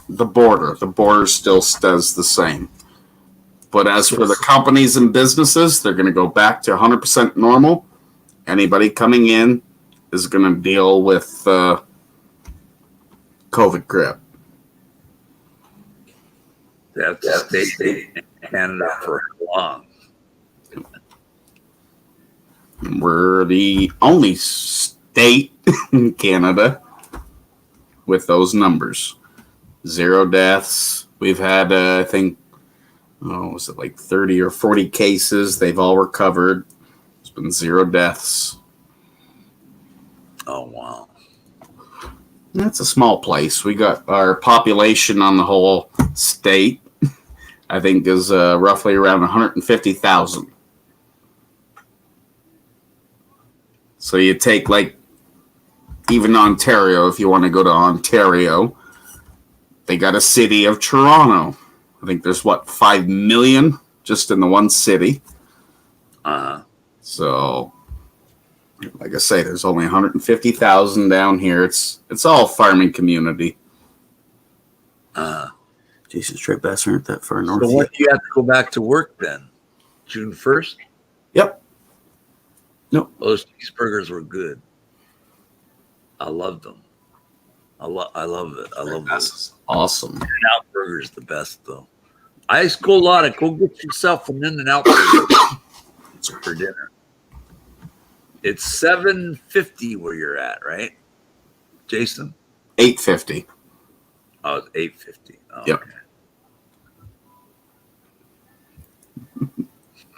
the border. The border still stays the same. But as for the companies and businesses, they're going to go back to 100% normal. Anybody coming in is going to deal with COVID crap. That's stayed in Canada for how long? We're the only state in Canada with those numbers. 0 deaths. We've had, I think, was it like 30 or 40 cases? They've all recovered. There's been 0 deaths. Oh, wow. That's a small place. We got our population on the whole state, I think, is roughly around 150,000. So you take, even Ontario, if you want to go to Ontario, they got a city of Toronto. I think there's, 5 million just in the one city. Uh-huh. So Like I say, there's only 150,000 down here. It's all farming community. Jason Straight Bass aren't that far north. So when do you have to go back to work then? June 1st? Yep. Nope. Those cheeseburgers were good. I loved them. I love it. I love That's those. awesome. In-N-Out Burger is the best though. Ice cold audit. Go get yourself an In-N-Out Burger for dinner. It's $7.50 where you're at, right, Jason? $8.50. Oh, it's $8.50. Oh, Yep. Okay.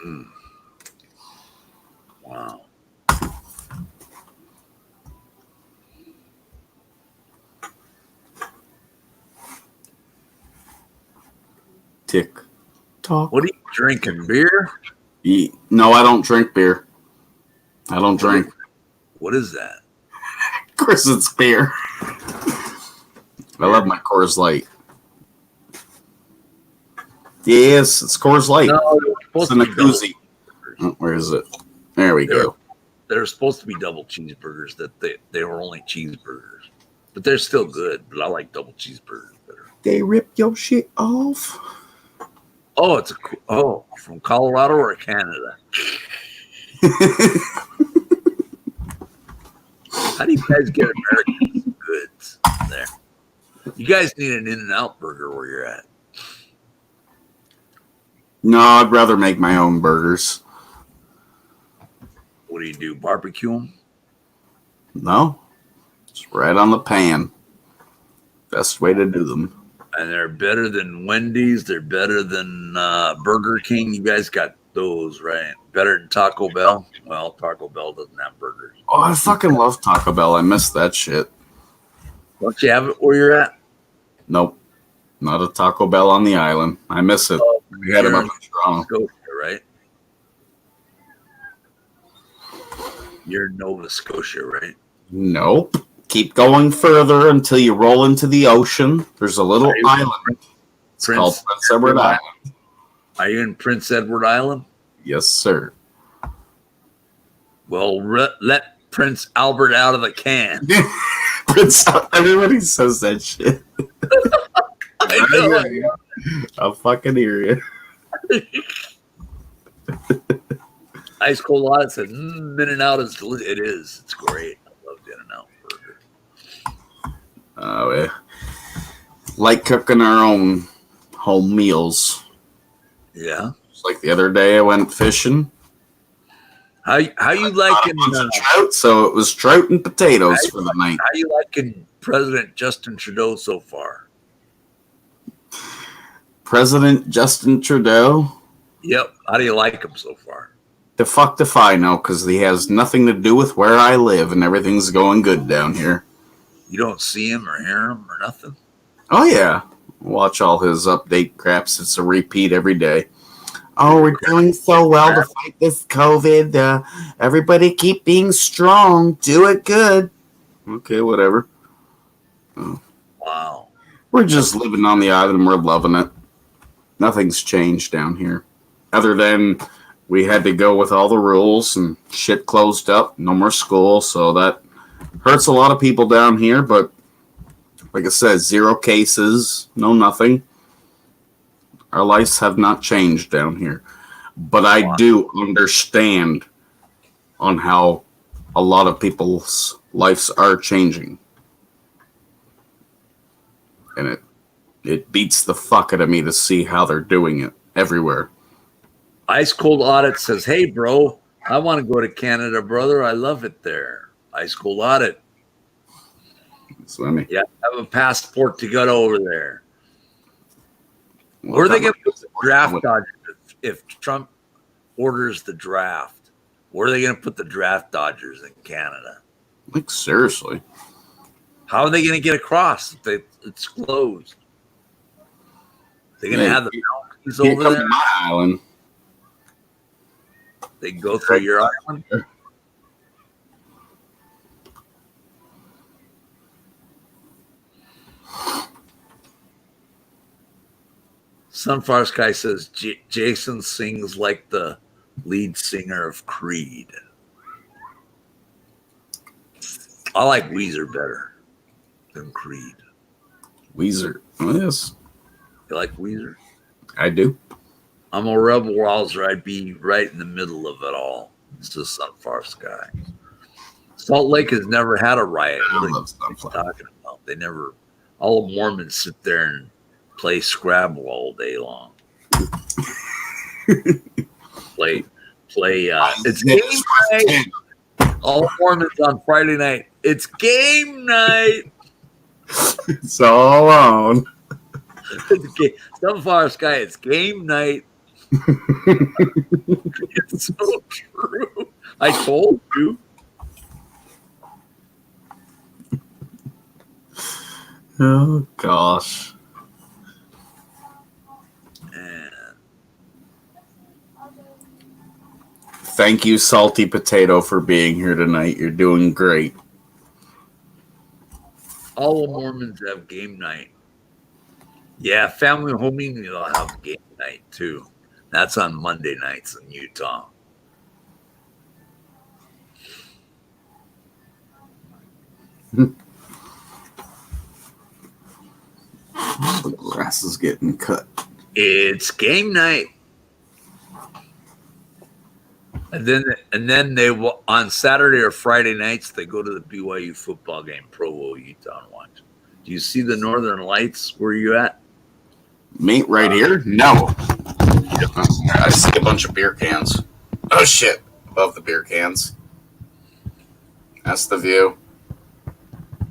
Mm. Wow. Tick tock. What are you drinking? Beer? No, I don't drink beer. I don't drink. What is that? Of course, it's beer. I love my Coors Light. Yes, it's Coors Light. No, It's in a koozie. Oh, where is it? There we go. They're supposed to be double cheeseburgers. That they were only cheeseburgers, but they're still good. But I like double cheeseburgers better. They rip your shit off. Oh, it's from Colorado or Canada? How do you guys get American goods there? You guys need an In-N-Out Burger where you're at. No, I'd rather make my own burgers. What do? Barbecue them? No, it's right on the pan. Best way to do them. And they're better than Wendy's. They're better than Burger King. You guys got those, right? Better than Taco Bell? Well, Taco Bell doesn't have burgers. Oh, I fucking love Taco Bell. I miss that shit. Don't you have it where you're at? Nope. Not a Taco Bell on the island. I miss it. We had them up in Toronto. Scotia, right? You're in Nova Scotia, right? Nope. Keep going further until you roll into the ocean. There's a little island. It's called Prince Edward Island. Are you in Prince Edward Island? Yes, sir. Well, let Prince Albert out of the can. Prince, everybody says that shit. I know. I'll fucking hear you. Ice cold audit said, In-N-Out is it is. It's great. I love the In-N-Out Burger. Oh, yeah. Like cooking our own home meals. Yeah. Just like the other day, I went fishing. How you liking Trout, so it was trout and potatoes for the night. how you liking President Justin Trudeau so far? President Justin Trudeau. Yep. How do you like him so far? The fuck if I know, because he has nothing to do with where I live, and everything's going good down here. You don't see him or hear him or nothing? Oh, yeah. Watch all his update craps. It's a repeat every day. Oh, we're doing so well to fight this COVID. Everybody keep being strong. Do it good. Okay, whatever. Wow. We're just living on the island. We're loving it. Nothing's changed down here. Other than we had to go with all the rules and shit closed up. No more school. So that hurts a lot of people down here. But like I said, 0 cases. No nothing. Our lives have not changed down here. But I do understand on how a lot of people's lives are changing. And it beats the fuck out of me to see how they're doing it everywhere. Ice cold audit says, hey, bro, I want to go to Canada, brother. I love it there. Ice cold audit. So let me. Yeah, have a passport to get over there. Where are they going to put the draft dodgers if Trump orders the draft? Where are they going to put the draft dodgers in Canada? Like, seriously. How are they going to get across if it's closed? They're going to have the Mounties Here over comes there? my island. They can go through your island? Sunflower Sky says Jason sings like the lead singer of Creed. I like Weezer better than Creed. Weezer. Yes, You like Weezer? I do. I'm a rebel rouser. I'd be right in the middle of it all. It's the Sunflower Sky. Salt Lake has never had a riot. I What are love you Sunflower. talking about? They never. All the Mormons sit there and play Scrabble all day long. play. It's game night. All the Mormons on Friday night. It's game night. It's all on. Sunflower Sky. It's game night. It's so true. I told you. Oh gosh. And Thank you, Salty Potato, for being here tonight. You're doing great. all the Mormons have game night. Yeah, family homing, they'll have game night too. That's on Monday nights in Utah. The grass is getting cut. It's game night. And then they will, on Saturday or Friday nights they go to the BYU football game, Provo, Utah, and watch. Do you see the Northern Lights? Where you at? Meat right here? No. I see a bunch of beer cans. Oh shit! Above the beer cans. That's the view.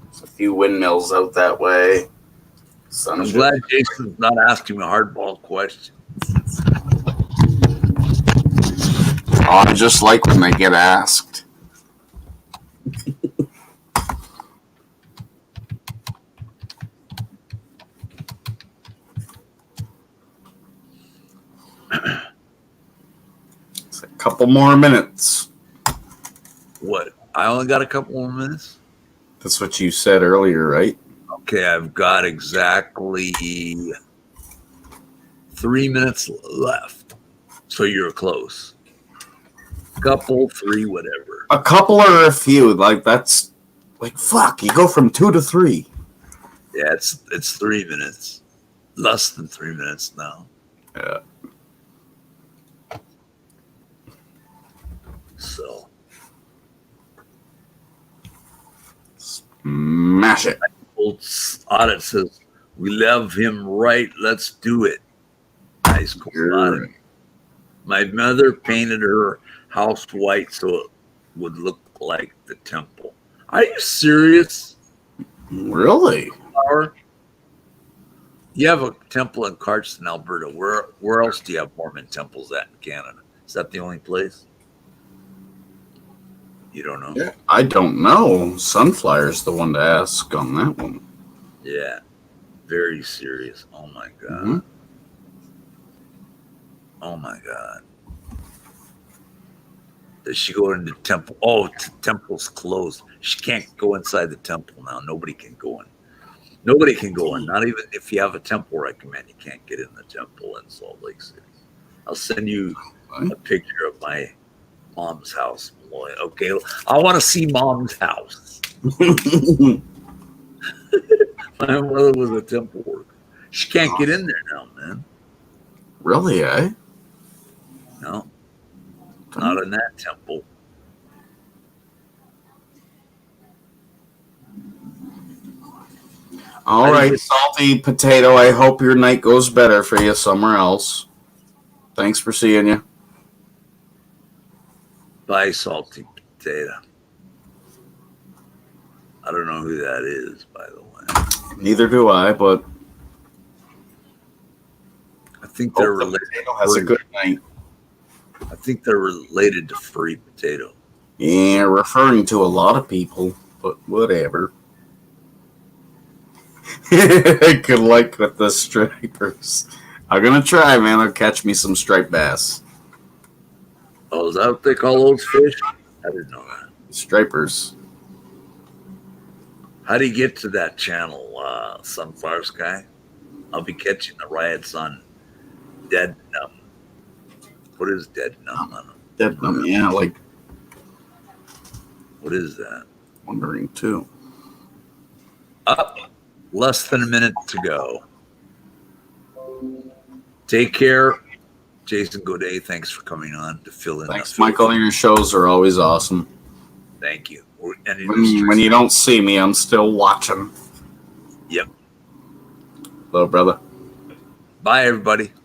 There's a few windmills out that way. Son I'm of glad Jason's not asking me hardball questions. Oh, I just like when they get asked. It's a couple more minutes. What? I only got a couple more minutes? That's what you said earlier, right? Okay, I've got exactly 3 minutes left. So you're close. Couple, 3, whatever. A couple or a few. Like, that's like, fuck, you go from 2 to 3. Yeah, it's 3 minutes. Less than 3 minutes now. Yeah. So Smash it. old audit says, we love him right. Let's do it. Nice cool audit. My mother painted her house white so it would look like the temple. Are you serious? Really? Power? You have a temple in Cardston, Alberta. Where else do you have Mormon temples at in Canada? Is that the only place? You don't know? Yeah, I don't know. Sunflower's the one to ask on that one. Yeah. Very serious. Oh my God. Mhm. Oh my God. Does she go into temple? Oh, temple's closed. She can't go inside the temple now. Nobody can go in. Nobody can go in. Not even if you have a temple recommend, you can't get in the temple in Salt Lake City. I'll send you a picture of my mom's house. Okay, I want to see mom's house. My mother was a temple worker. She can't get in there now, man. Really, eh? No, not in that temple. All right, Salty Potato. I hope your night goes better for you somewhere else. Thanks for seeing you. Bye, Salty Potato. I don't know who that is, by the way. Neither do I, but I think they're hope the related. potato has a good night. I think they're related to Free Potato. Yeah, referring to a lot of people, but whatever. Good luck with the stripers. I'm gonna try, man. I'll catch me some striped bass. Oh, is that what they call those fish? I didn't know that. Stripers. How do you get to that channel, Sunflower Sky? I'll be catching the riots on Dead Numb. What is Dead Numb? Yeah, like What is that? wondering too. Up. Less than a minute to go. Take care. Jason Godet, thanks for coming on to fill in. Thanks, Michael. Your shows are always awesome. Thank you. When you don't see me, I'm still watching. Yep. Hello, brother. Bye, everybody.